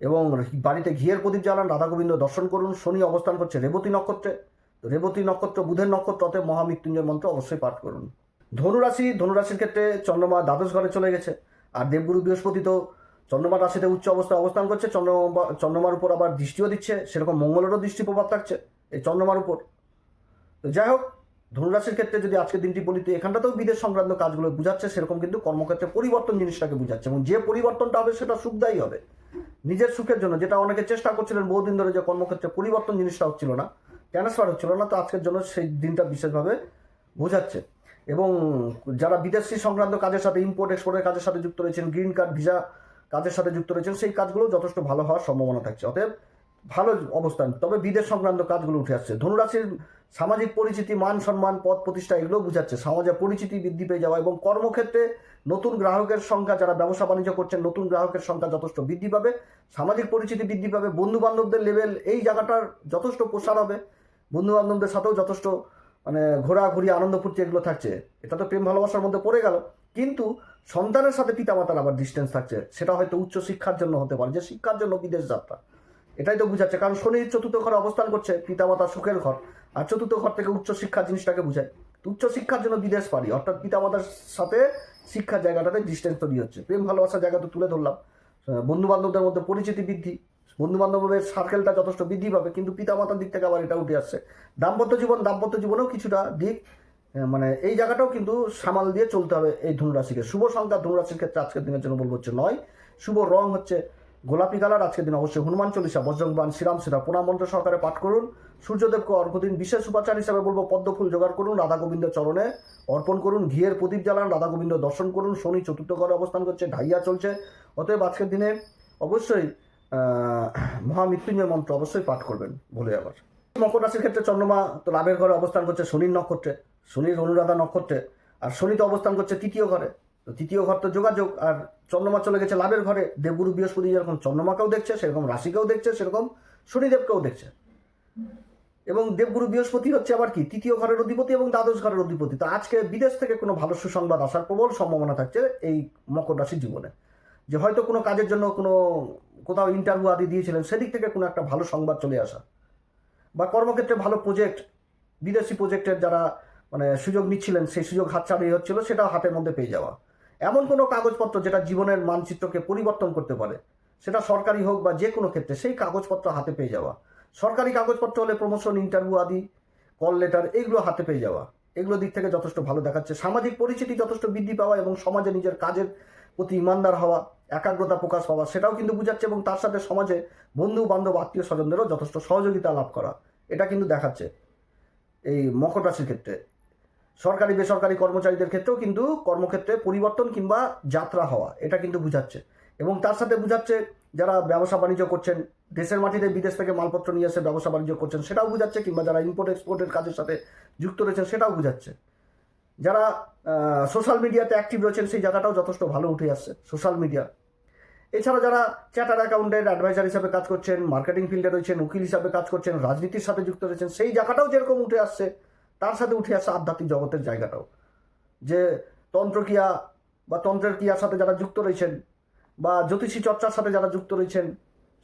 এবং বাড়িতে ঘিয়ের প্রদীপ জ্বালান, রাধা গোবিন্দ দর্শন করুন। শনি অবস্থান করছে রেবতী নক্ষত্রে, তো রেবতী নক্ষত্র বুধের নক্ষত্র, অতএব মহামৃত্যুঞ্জয় মন্ত্র অবশ্যই পাঠ করুন। ধনুরাশির ক্ষেত্রে চন্দ্রমা দ্বাদশ ঘরে চলে গেছে, আর দেবগুরু বৃহস্পতি তো চন্দ্রমার রাশিতে উচ্চ অবস্থায় অবস্থান করছে, চন্দ্রমার উপর আবার দৃষ্টিও দিচ্ছে, সেরকম মঙ্গলেরও দৃষ্টি প্রভাব থাকছে এই চন্দ্রমার উপর। তো যাই হোক, ধনুরাশির ক্ষেত্রে যদি আজকের দিনটি বলি তো এখানটাতেও বিদেশ সংক্রান্ত কাজগুলো বোঝাচ্ছে, সেরকম কিন্তু কর্মক্ষেত্রে পরিবর্তন জিনিসটাকে বোঝাচ্ছে, এবং যে পরিবর্তনটা হবে সেটা সুখদায়ী হবে নিজের সুখের জন্য। যেটা অনেকে চেষ্টা করছিলেন বহুদিন ধরে, যে কর্মক্ষেত্রে পরিবর্তন জিনিসটা হচ্ছিল না, ট্রান্সফার হচ্ছিল না, তো আজকের জন্য সেই দিনটা বিশেষভাবে বোঝাচ্ছে। এবং যারা বিদেশি সংক্রান্ত কাজের সাথে, ইম্পোর্ট এক্সপোর্টের কাজের সাথে যুক্ত রয়েছেন, গ্রিন কার্ড ভিসা কাজের সাথে যুক্ত রয়েছেন, সেই কাজগুলো যথেষ্ট ভালো হওয়ার সম্ভাবনা থাকছে, অতএব ভালো অবস্থান। তবে বিদেশ সংক্রান্ত কাজগুলো উঠে আসছে। ধনুরাশির সামাজিক পরিচিতি, মান সম্মান, পদ প্রতিষ্ঠা, এগুলো বোঝাচ্ছে। সমাজে পরিচিতি বৃদ্ধি পেয়ে যাওয়া এবং কর্মক্ষেত্রে নতুন গ্রাহকের সংখ্যা, যারা ব্যবসা বাণিজ্য করছেন নতুন গ্রাহকের সংখ্যা যথেষ্ট বৃদ্ধি পাবে, সামাজিক পরিচিতি বৃদ্ধি পাবে, বন্ধু বান্ধবদের লেভেল এই জায়গাটার যথেষ্ট প্রসার হবে, বন্ধু বান্ধবদের সাথেও যথেষ্ট ঘোরাঘুরি, আনন্দ ফুর্তি এগুলো থাকছে। এটা তো প্রেম ভালোবাসার মধ্যে পড়ে গেল, কিন্তু সন্তানের সাথে পিতামাতার আবার ডিস্টেন্স থাকছে, সেটা হয়তো উচ্চ শিক্ষার জন্য হতে পারে, যে শিক্ষার জন্য বিদেশ যাত্রা, এটাই তো বুঝাচ্ছে। কারণ শনির চতুর্থ ঘরে অবস্থান করছে, পিতামাতার সুখের ঘর, আর চতুর্থ ঘর থেকে উচ্চ শিক্ষা জিনিসটাকে বুঝায়। উচ্চ শিক্ষার জন্য বিদেশ পারি, অর্থাৎ পিতামাতার সাথে শিক্ষার জায়গাটাতে ডিস্টেন্স তৈরি হচ্ছে। প্রেম ভালোবাসার জায়গা তো তুলে ধরলাম, বন্ধু বান্ধবদের মধ্যে পরিচিতি বৃদ্ধি, বন্ধু বান্ধবের সার্কেলটা যথেষ্ট বৃদ্ধি পাবে, কিন্তু পিতামাতার দিক থেকে আবার এটা উঠে আসছে। দাম্পত্য জীবনেও কিছুটা দিক মানে এই জায়গাটাও কিন্তু সামাল দিয়ে চলতে হবে এই ধনুরাশিকে। শুভ সংখ্যা ধনুরাশির ক্ষেত্রে আজকের দিনের জন্য বলবো হচ্ছে 9। শুভ রং হচ্ছে গোলাপি কালার। আজকের দিন অবশ্যই হনুমান চল্লিশা, বজরংবান, শ্রীরাম সীতা প্রণাম মন্ত্র সহকারে পাঠ করুন। সূর্যদেবকে অর্ঘ্য দিন। বিশেষ উপাচার হিসাবে বলবো পদ্মফুল জোগাড় করুন, রাধা গোবিন্দ চরণে অর্পণ করুন, ঘিয়ের প্রদীপ জ্বালান, রাধা গোবিন্দ দর্শন করুন। শনি চতুর্থ ঘরে অবস্থান করছে, ঢাইয়া চলছে, অতএব আজকের দিনে অবশ্যই মহামৃত্যুঞ্জয় মন্ত্র অবশ্যই পাঠ করবেন বলে। আবার মকর রাশির ক্ষেত্রে চন্দ্রমা তো লাভের ঘরে অবস্থান করছে শনির নক্ষত্রে, শনির অনুরাধা নক্ষত্রে, আর শনি তো অবস্থান করছে তৃতীয় ঘরে। তো তৃতীয় ঘর তো যোগাযোগ, আর চন্দ্রমা চলে গেছে লাভের ঘরে। দেবগুরু বৃহস্পতি যেরকম চন্দ্রমাকেও দেখছে, সেরকম রাশিকেও দেখছে, সেরকম শনিদেবকেও দেখছে। এবং দেবগুরু বৃহস্পতি হচ্ছে আবার কি তৃতীয় ঘরের অধিপতি এবং দ্বাদশ ঘরের অধিপতি। তো আজকে বিদেশ থেকে কোনো ভালো সুসংবাদ আসার প্রবল সম্ভাবনা থাকছে এই মকর রাশির জীবনে। যে হয়তো কোনো কাজের জন্য কোথাও ইন্টারভিউ আদি দিয়েছিলেন, সেদিক থেকে কোনো একটা ভালো সংবাদ চলে আসা, বা কর্মক্ষেত্রে ভালো প্রজেক্ট, বিদেশি প্রজেক্টের যারা মানে সুযোগ নিচ্ছিলেন সেই সুযোগ হাতছাড়া হচ্ছিল, সেটাও হাতের মধ্যে পেয়ে যাওয়া। এমন কোনো কাগজপত্র যেটা জীবনের মানচিত্রকে পরিবর্তন করতে পারে, সেটা সরকারি হোক বা যে কোনো ক্ষেত্রে, সেই কাগজপত্র হাতে পেয়ে যাওয়া। সরকারি কাগজপত্র হলে প্রমোশন, ইন্টারভিউ আদি, কল লেটার, এগুলো হাতে পেয়ে যাওয়া, এগুলো দিক থেকে যথেষ্ট ভালো দেখাচ্ছে। সামাজিক পরিচিতি যথেষ্ট বৃদ্ধি পাওয়া এবং সমাজে নিজের কাজের প্রতি ইমানদার হওয়া, একাগ্রতা প্রকাশ পাওয়া, সেটাও কিন্তু বুঝাচ্ছে। এবং তার সাথে সমাজে বন্ধু বান্ধব, আত্মীয় স্বজনদেরও যথেষ্ট সহযোগিতা লাভ করা, এটা কিন্তু দেখাচ্ছে এই মকর রাশির ক্ষেত্রে। সরকারি বেসরকারি কর্মচারীদের ক্ষেত্রেও কিন্তু কর্মক্ষেত্রে পরিবর্তন কিংবা যাত্রা হওয়া, এটা কিন্তু বুঝাচ্ছে। এবং তার সাথে বুঝাচ্ছে যারা ব্যবসা বাণিজ্য করছেন, দেশের মাটিতে বিদেশ থেকে মালপত্র নিয়ে এসে ব্যবসা বাণিজ্য করছেন, সেটাও বুঝাচ্ছে। কিংবা যারা ইম্পোর্ট এক্সপোর্টের কাজের সাথে যুক্ত রয়েছেন, সেটাও বুঝাচ্ছে। যারা সোশ্যাল মিডিয়াতে অ্যাক্টিভ রয়েছেন, সেই জায়গাটাও যথেষ্ট ভালো উঠে আসছে সোশ্যাল মিডিয়া। এছাড়া যারা চার্টার অ্যাকাউন্টেন্ট, অ্যাডভাইজার হিসাবে কাজ করছেন, মার্কেটিং ফিল্ডে রয়েছেন, উকিল হিসাবে কাজ করছেন, রাজনীতির সাথে যুক্ত রয়েছেন, সেই জায়গাটাও যেরকম উঠে আসছে, তার সাথে উঠে আসছে আধ্যাত্মিক জগতের জায়গাটাও। যে তন্ত্রক্রিয়া বা তন্ত্রের ক্রিয়ার সাথে যারা যুক্ত রয়েছেন, বা জ্যোতিষী চর্চার সাথে যারা যুক্ত রয়েছেন,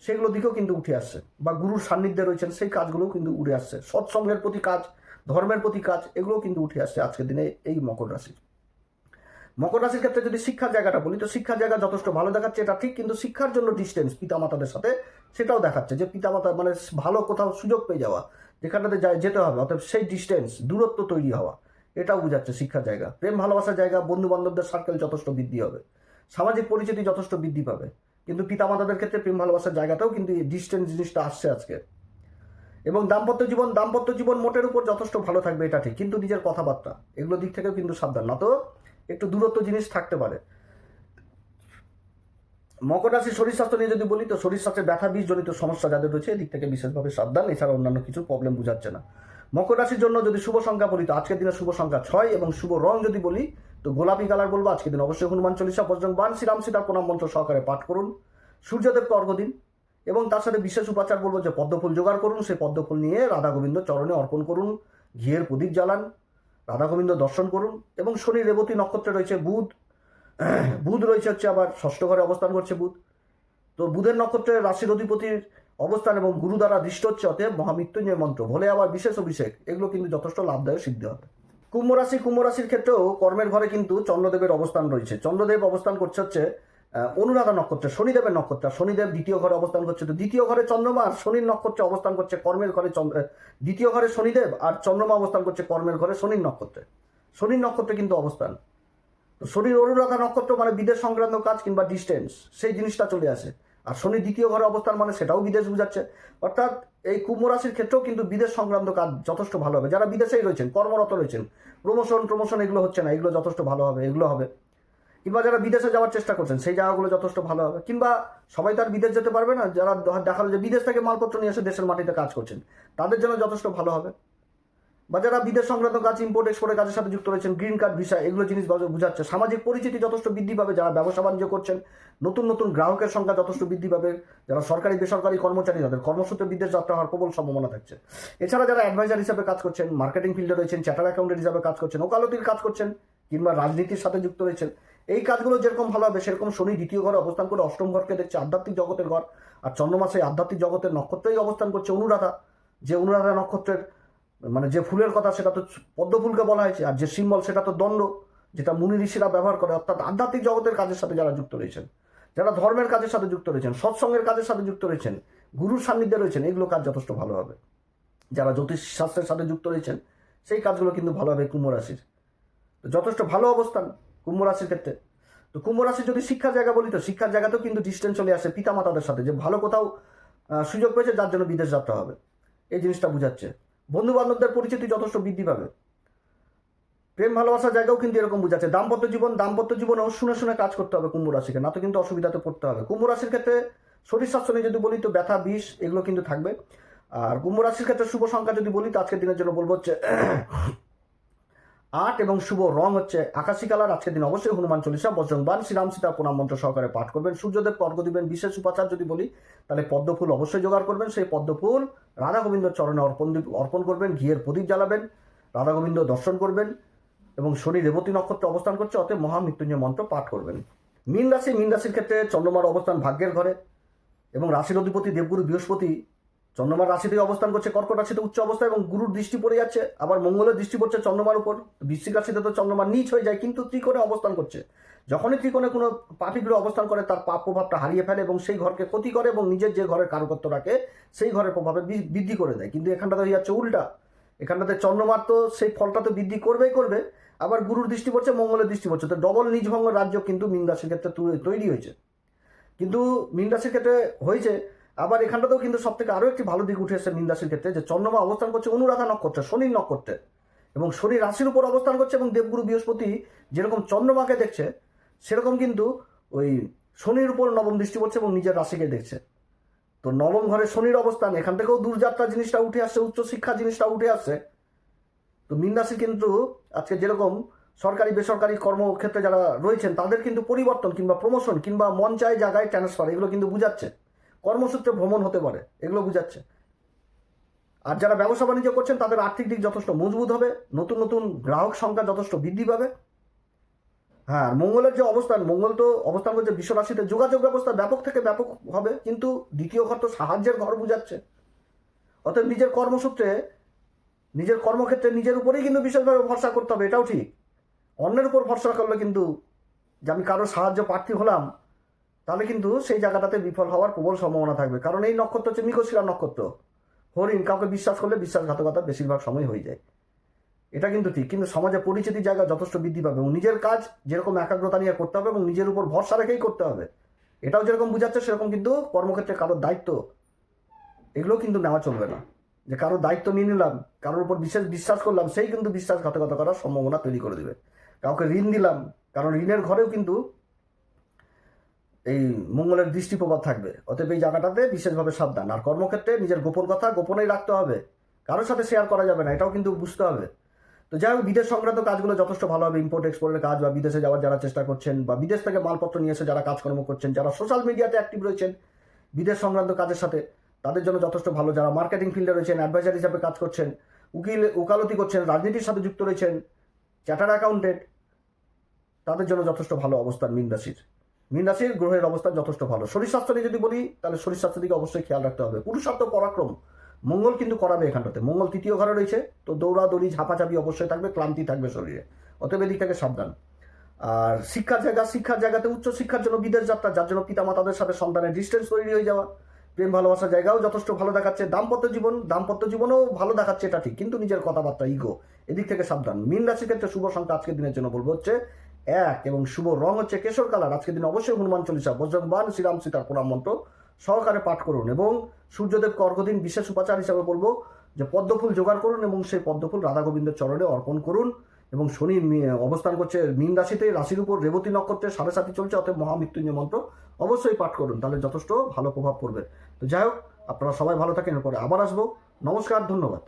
সেগুলো দিকেও কিন্তু উঠে আসছে। বা গুরুর সান্নিধ্যে রয়েছেন, সেই কাজগুলোও কিন্তু উঠে আসছে। সৎসঙ্গের প্রতি কাজ, ধর্মের প্রতি কাজ, এগুলোও কিন্তু উঠে আসছে আজকের দিনে এই মকর রাশি। মকর রাশির ক্ষেত্রে যদি শিক্ষার জায়গাটা বলি, তো শিক্ষার জায়গা যথেষ্ট ভালো দেখাচ্ছে, এটা ঠিক। কিন্তু শিক্ষার জন্য ডিস্টেন্স পিতামাতাদের সাথে, সেটাও দেখাচ্ছে যে পিতামাতা মানে ভালো কোথাও সুযোগ পেয়ে যাওয়া, যেখানটাতে যেতে হবে, অর্থাৎ সেই ডিস্টেন্স, দূরত্ব তৈরি হওয়া, এটাও বোঝাচ্ছে শিক্ষার জায়গা। প্রেম ভালোবাসার জায়গা, বন্ধু বান্ধবদের সার্কেল যথেষ্ট বৃদ্ধি হবে, সামাজিক পরিচিতি যথেষ্ট বৃদ্ধি পাবে। কিন্তু পিতামাতাদের ক্ষেত্রে প্রেম ভালোবাসার জায়গাটাও কিন্তু ডিস্টেন্স জিনিসটা আসছে আজকে। এবং দাম্পত্য জীবন মোটের উপর যথেষ্ট ভালো থাকবে, এটা ঠিক। কিন্তু নিজের কথাবার্তা, এগুলো দিক থেকেও কিন্তু সাবধান, না তো একটু দূরত্ব জিনিস থাকতে পারে। মকর রাশির শরীর স্বাস্থ্য নিয়ে যদি বলি, তো শরীর স্বাস্থ্যের ব্যথা বীজ জনিত সমস্যা যাদের রয়েছে, এদিক থেকে বিশেষভাবে সাবধান। এছাড়া অন্যান্য কিছু প্রবলেম বোঝাচ্ছে না। মকর রাশির জন্য যদি শুভ সংখ্যা বলি, তো আজকের দিনে শুভ সংখ্যা 6। এবং শুভ রং যদি বলি, তো গোলাপি কালার বলবো। আজকের দিন অবশ্যই হনুমান চল্লিশা, বজরংবান, শ্রীরাম সীতার প্রণাম মন্ত্র সহকারে পাঠ করুন। সূর্যদেবকে অর্ঘ্য দিন। এবং তার সাথে বিশেষ উপাচার বলবো যে পদ্মফুল জোগাড় করুন, সেই পদ্মফুল নিয়ে রাধা গোবিন্দ চরণে অর্পণ করুন, ঘিয়ের প্রদীপ জ্বালান, রাধা গোবিন্দ দর্শন করুন। এবং শনি রেবতী নক্ষত্রে রয়েছে বুধ রয়েছে হচ্ছে আবার ষষ্ঠ ঘরে অবস্থান করছে বুধ। তো বুধের নক্ষত্রের রাশির অধিপতির অবস্থান এবং গুরু দ্বারা দৃষ্ট হচ্ছে, অতএব মহামৃত্যুঞ্জয় মন্ত্র ভোলে আবার বিশেষ অভিষেক, এগুলো কিন্তু যথেষ্ট লাভদায়ক সিদ্ধ হবে। কুম্ভ রাশির ক্ষেত্রেও কর্মের ঘরে কিন্তু চন্দ্রদেবের অবস্থান রয়েছে। চন্দ্রদেব অবস্থান করছে হচ্ছে অনুরাধা নক্ষত্রে, শনিদেবের নক্ষত্র। শনিদেব দ্বিতীয় ঘরে অবস্থান করছে। তো দ্বিতীয় ঘরে চন্দ্রমা আর শনির নক্ষত্রে অবস্থান করছে কর্মের ঘরে দ্বিতীয় ঘরে শনিদেব, আর চন্দ্রমা অবস্থান করছে কর্মের ঘরে শনির নক্ষত্রে। শনির নক্ষত্রে কিন্তু অবস্থান। তো শনির অনুরাধা নক্ষত্র মানে বিদেশ সংক্রান্ত কাজ কিংবা ডিস্টেন্স, সেই জিনিসটা চলে আসে। আর শনি দ্বিতীয় ঘরে অবস্থান মানে সেটাও বিদেশ বুঝাচ্ছে। অর্থাৎ এই কুম্ভ রাশির ক্ষেত্রেও কিন্তু বিদেশ সংক্রান্ত কাজ যথেষ্ট ভালো হবে। যারা বিদেশেই রয়েছেন, কর্মরত রয়েছেন, প্রমোশন এগুলো হচ্ছে না, এগুলো যথেষ্ট ভালো হবে, এগুলো হবে। কিংবা যারা বিদেশে যাওয়ার চেষ্টা করছেন, সেই জায়গাগুলো যথেষ্ট ভালো হবে। কিংবা সবাই তার বিদেশ যেতে পারবে না, যারা দেখালো যে বিদেশ থেকে মালপত্র নিয়ে এসে দেশের মাটিতে কাজ করছেন, তাদের জন্য যথেষ্ট ভালো হবে। বা যারা বিদেশ সংক্রান্ত কাজ, ইম্পোর্ট এক্সপোর্টের কাজের সাথে যুক্ত রয়েছেন, গ্রিন কার্ড, ভিসা, এগুলো জিনিস বোঝাচ্ছে। সামাজিক পরিচিতি যথেষ্ট বৃদ্ধি পাবে। যারা ব্যবসা বাণিজ্য করছেন, নতুন গ্রাহকের সংখ্যা যথেষ্ট বৃদ্ধি পাবে। যারা সরকারি বেসরকারি কর্মচারী, তাদের কর্মসূত্রে বিদেশ যাত্রা হওয়ার প্রবল সম্ভাবনা থাকছে। এছাড়া যারা অ্যাডভাইজার হিসাবে কাজ করছেন, মার্কেটিং ফিল্ডে রয়েছেন, চার্টার অ্যাকাউন্টেন্ট হিসাবে কাজ করছেন, ওকালতির কাজ করছেন, কিংবা রাজনীতির সাথে যুক্ত রয়েছেন, এই কাজগুলো যেরকম ভালো হবে, সেরকম শনি দ্বিতীয় ঘরে অবস্থান করে অষ্টম ঘরকে দেখছে, আধ্যাত্মিক জগতের ঘর। আর চন্দ্রমাসে আধ্যাত্মিক জগতের নক্ষত্রেই অবস্থান করছে অনুরাধা। যে অনুরাধা নক্ষত্রের মানে যে ফুলের কথা, সেটা তো পদ্ম ফুলকে বলা হয়েছে। আর যে সিম্বল, সেটা তো দণ্ড, যেটা মুনি ঋষিরা ব্যবহার করে। অর্থাৎ আধ্যাত্মিক জগতের কাজের সাথে যারা যুক্ত রয়েছেন, যারা ধর্মের কাজের সাথে যুক্ত রয়েছেন, সৎসঙ্গের কাজের সাথে যুক্ত রয়েছেন, গুরুর সান্নিধ্যে রয়েছেন, এগুলো কাজ যথেষ্ট ভালো হবে। যারা জ্যোতিষ শাস্ত্রের সাথে যুক্ত রয়েছেন, সেই কাজগুলো কিন্তু ভালো হবে কুম্ভ রাশির। তো যথেষ্ট ভালো অবস্থান কুম্ভ রাশির ক্ষেত্রে। তো কুম্ভ রাশির যদি শিক্ষার জায়গা বলি, তো শিক্ষার জায়গাতেও কিন্তু ডিস্টেন্স চলে আসে পিতামাতাদের সাথে, যে ভালো কোথাও সুযোগ পেয়েছে যার জন্য বিদেশ যাত্রা হবে, এই জিনিসটা বোঝাচ্ছে। বন্ধু বান্ধবদের পরিচিতি যথেষ্ট বৃদ্ধি পাবে। প্রেম ভালোবাসার জায়গাও কিন্তু এরকম বোঝাচ্ছে। দাম্পত্য জীবনেও শুনে শুনে কাজ করতে হবে কুম্ভ রাশিকে, না তো কিন্তু অসুবিধাতে পড়তে হবে। কুম্ভ রাশির ক্ষেত্রে শরীর স্বাস্থ্য নিয়ে যদি বলি, তো ব্যথা বিষ এগুলো কিন্তু থাকবে। আর কুম্ভ রাশির ক্ষেত্রে শুভ সংখ্যা যদি বলি, তো আজকের দিনের জন্য বলবো হচ্ছে 8 এবং শুভ রং হচ্ছে আকাশি কালার। আজকের দিন অবশ্যই হনুমান চল্লিশা, বজরংবাণ, শ্রীরাম সীতা প্রণাম মন্ত্র সহকারে পাঠ করবেন। সূর্যদেবকে অর্ঘ্য দিবেন। বিশেষ উপাচার যদি বলি, তাহলে পদ্মফুল অবশ্যই জোগাড় করবেন। সেই পদ্মফুল রাধা গোবিন্দর চরণে অর্পণ করবেন। ঘিয়ের প্রদীপ জ্বালাবেন, রাধা গোবিন্দ দর্শন করবেন। এবং শনি রেবতী নক্ষত্রে অবস্থান করছে, অতএব মহামৃত্যুঞ্জয় মন্ত্র পাঠ করবেন। মীন রাশির ক্ষেত্রে চন্দ্রমার অবস্থান ভাগ্যের ঘরে, এবং রাশির অধিপতি দেবগুরু বৃহস্পতি চন্দ্রমার রাশিতেই অবস্থান করছে, কর্কট রাশিতে উচ্চ অবস্থায়, এবং গুরুর দৃষ্টি পড়ে যাচ্ছে। আবার মঙ্গলের দৃষ্টি পড়ছে চন্দ্রমার উপর। বৃশ্চিক রাশিতে তো চন্দ্রমা নীচ হয়ে যায়, কিন্তু ত্রিকোণে অবস্থান করছে। যখনই ত্রিকোণে কোনো পাপী গ্রহ অবস্থান করে, তার পাপ প্রভাবটা হারিয়ে ফেলে এবং সেই ঘরকে ক্ষতি করে, এবং নিজের যে ঘরের কারকত্ব রাখে সেই ঘরের প্রভাবে বৃদ্ধি করে দেয়। কিন্তু এখানটাতে হয়ে যাচ্ছে উল্টা। এখানটাতে চন্দ্রমার তো সেই ফলটা তো বৃদ্ধি করবে, আবার গুরুর দৃষ্টি পড়ছে, মঙ্গলের দৃষ্টি পড়ছে। তো ডবল নিজভঙ্গ রাজ্য কিন্তু মীন রাশির ক্ষেত্রে তৈরি হয়েছে। কিন্তু মীন রাশির ক্ষেত্রে হয়েছে, আবার এখানটাতেও কিন্তু সব থেকে আরও একটি ভালো দিক উঠে এসেছে মীন রাশির ক্ষেত্রে, যে চন্দ্রমা অবস্থান করছে অনুরাধা নক্ষত্রে, শনির নক্ষত্রে, এবং শনি রাশির উপর অবস্থান করছে। এবং দেবগুরু বৃহস্পতি যেরকম চন্দ্রমাকে দেখছে, সেরকম কিন্তু ওই শনির উপর নবম দৃষ্টি পড়ছে এবং নিজের রাশিকে দেখছে। তো নবম ঘরে শনির অবস্থান, এখান থেকেও দূরযাত্রা জিনিসটা উঠে আসছে, উচ্চশিক্ষা জিনিসটা উঠে আসছে। তো মীন রাশি কিন্তু আজকে যেরকম সরকারি বেসরকারি কর্মক্ষেত্রে যারা রয়েছেন, তাদের কিন্তু পরিবর্তন কিংবা প্রমোশন কিংবা মন চায় জায়গায় ট্রান্সফার, এগুলো কিন্তু বুঝাচ্ছে। কর্মসূত্রে ভ্রমণ হতে পারে, এগুলো বুঝাচ্ছে। আর যারা ব্যবসা বাণিজ্য করছেন, তাদের আর্থিক দিক যথেষ্ট মজবুত হবে। নতুন নতুন গ্রাহক সংখ্যা যথেষ্ট বৃদ্ধি পাবে। হ্যাঁ, মঙ্গলের যে অবস্থান, মঙ্গল তো অবস্থান করছে বিশ্ব রাশিতে, যোগাযোগ ব্যবস্থা ব্যাপক থেকে ব্যাপক হবে, কিন্তু দ্বিতীয় ঘর তো সাহায্যের ঘর বুঝাচ্ছে। অর্থাৎ নিজের কর্মসূত্রে, নিজের কর্মক্ষেত্রে নিজের উপরেই কিন্তু বিশেষভাবে ভরসা করতে হবে, এটাও ঠিক। অন্যের উপর ভরসা করলে কিন্তু, যে আমি কারোর সাহায্য প্রার্থী হলাম, তাহলে কিন্তু সেই জায়গাটাতে বিফল হওয়ার প্রবল সম্ভাবনা থাকবে। কারণ এই নক্ষত্র হচ্ছে মৃগশিরা নক্ষত্র, হরিণ। কাউকে বিশ্বাস করলে বিশ্বাসঘাতকতা বেশিরভাগ সময় হয়ে যায়, এটা কিন্তু ঠিক। কিন্তু সমাজে পরিচিতির জায়গা যথেষ্ট বৃদ্ধি পাবে, এবং নিজের কাজ যেরকম একাগ্রতা নিয়ে করতে হবে এবং নিজের উপর ভরসা রেখেই করতে হবে, এটাও যেরকম বুঝাচ্ছে, সেরকম কিন্তু কর্মক্ষেত্রে কারোর দায়িত্ব, এগুলো কিন্তু নেওয়া চলবে না। যে কারোর দায়িত্ব নিয়ে নিলাম, কারোর উপর বিশেষ বিশ্বাস করলাম, সেই কিন্তু বিশ্বাসঘাতকতা করার সম্ভাবনা তৈরি করে দেবে। কাউকে ঋণ দিলাম, কারণ ঋণের ঘরেও কিন্তু এই মঙ্গলের দৃষ্টি প্রভাব থাকবে। অতএব এই জায়গাটাতে বিশেষভাবে সাবধান। আর কর্মক্ষেত্রে নিজের গোপন কথা গোপনেই রাখতে হবে, কারোর সাথে শেয়ার করা যাবে না, এটাও কিন্তু বুঝতে হবে। তো যাই হোক, বিদেশ সংক্রান্ত কাজগুলো যথেষ্ট ভালো হবে। ইম্পোর্ট এক্সপোর্টের কাজ, বা বিদেশে যাওয়ার যারা চেষ্টা করছেন, বা বিদেশ থেকে মালপত্র নিয়ে এসে যারা কাজকর্ম করছেন, যারা সোশ্যাল মিডিয়াতে অ্যাক্টিভ রয়েছেন বিদেশ সংক্রান্ত কাজের সাথে, তাদের জন্য যথেষ্ট ভালো। যারা মার্কেটিং ফিল্ডে রয়েছেন, অ্যাডভাইজার হিসাবে কাজ করছেন, উকালতি করছেন, রাজনীতির সাথে যুক্ত রয়েছেন, চার্টার্ড অ্যাকাউন্টেন্ট, তাদের জন্য যথেষ্ট ভালো অবস্থান মীন রাশির। মীন রাশির গ্রহের অবস্থান যথেষ্ট ভালো। শরীর স্বাস্থ্য নিয়ে যদি বলি, তাহলে শরীর স্বাস্থ্যের দিকে অবশ্যই খেয়াল রাখতে হবে। পুরুষার্থ পরাক্রম মঙ্গল কিন্তু করাবে এখানটাতে। মঙ্গল তৃতীয় ঘরে রয়েছে, তো দৌড়াদৌড়ি ঝাপাঝাপি অবশ্যই থাকবে, ক্লান্তি থাকবে শরীরে, অতএব এদিক থেকে সাবধান। আর শিক্ষার জায়গাতে উচ্চ শিক্ষার জন্য বিদেশ যাত্রা, যার জন্য পিতামাতাদের সাথে সন্তানের ডিস্টেন্স তৈরি হয়ে যাওয়া। প্রেম ভালোবাসার জায়গাও যথেষ্ট ভালো দেখাচ্ছে। দাম্পত্য জীবনেও ভালো দেখাচ্ছে, এটা ঠিক, কিন্তু নিজের কথাবার্তা, ইগো, এদিক থেকে সাবধান। মীন রাশির ক্ষেত্রে শুভ সংখ্যা আজকের দিনের জন্য বলবো হচ্ছে 1, এবং শুভ রং হচ্ছে কেশর কালার। আজকের দিন অবশ্যই হনুমান চল্লিশা, বজরংবাণ, শ্রীরাম সীতার প্রণাম মন্ত্র সহকারে পাঠ করুন। এবং সূর্যদেবকে অর্ঘ্য দিন। বিশেষ উপাচার হিসাবে বলবো যে পদ্মফুল জোগাড় করুন, এবং সেই পদ্মফুল রাধা গোবিন্দের চরণে অর্পণ করুন। এবং শনি অবস্থান করছে মীন রাশিতে, রাশির উপর রেবতী নক্ষত্রে 7.5 চলছে, অতএব মহামৃত্যুঞ্জয় মন্ত্র অবশ্যই পাঠ করুন, তাহলে যথেষ্ট ভালো প্রভাব পড়বে। তো যাই হোক, আপনারা সবাই ভালো থাকেন। এরপরে আবার আসবো। নমস্কার, ধন্যবাদ।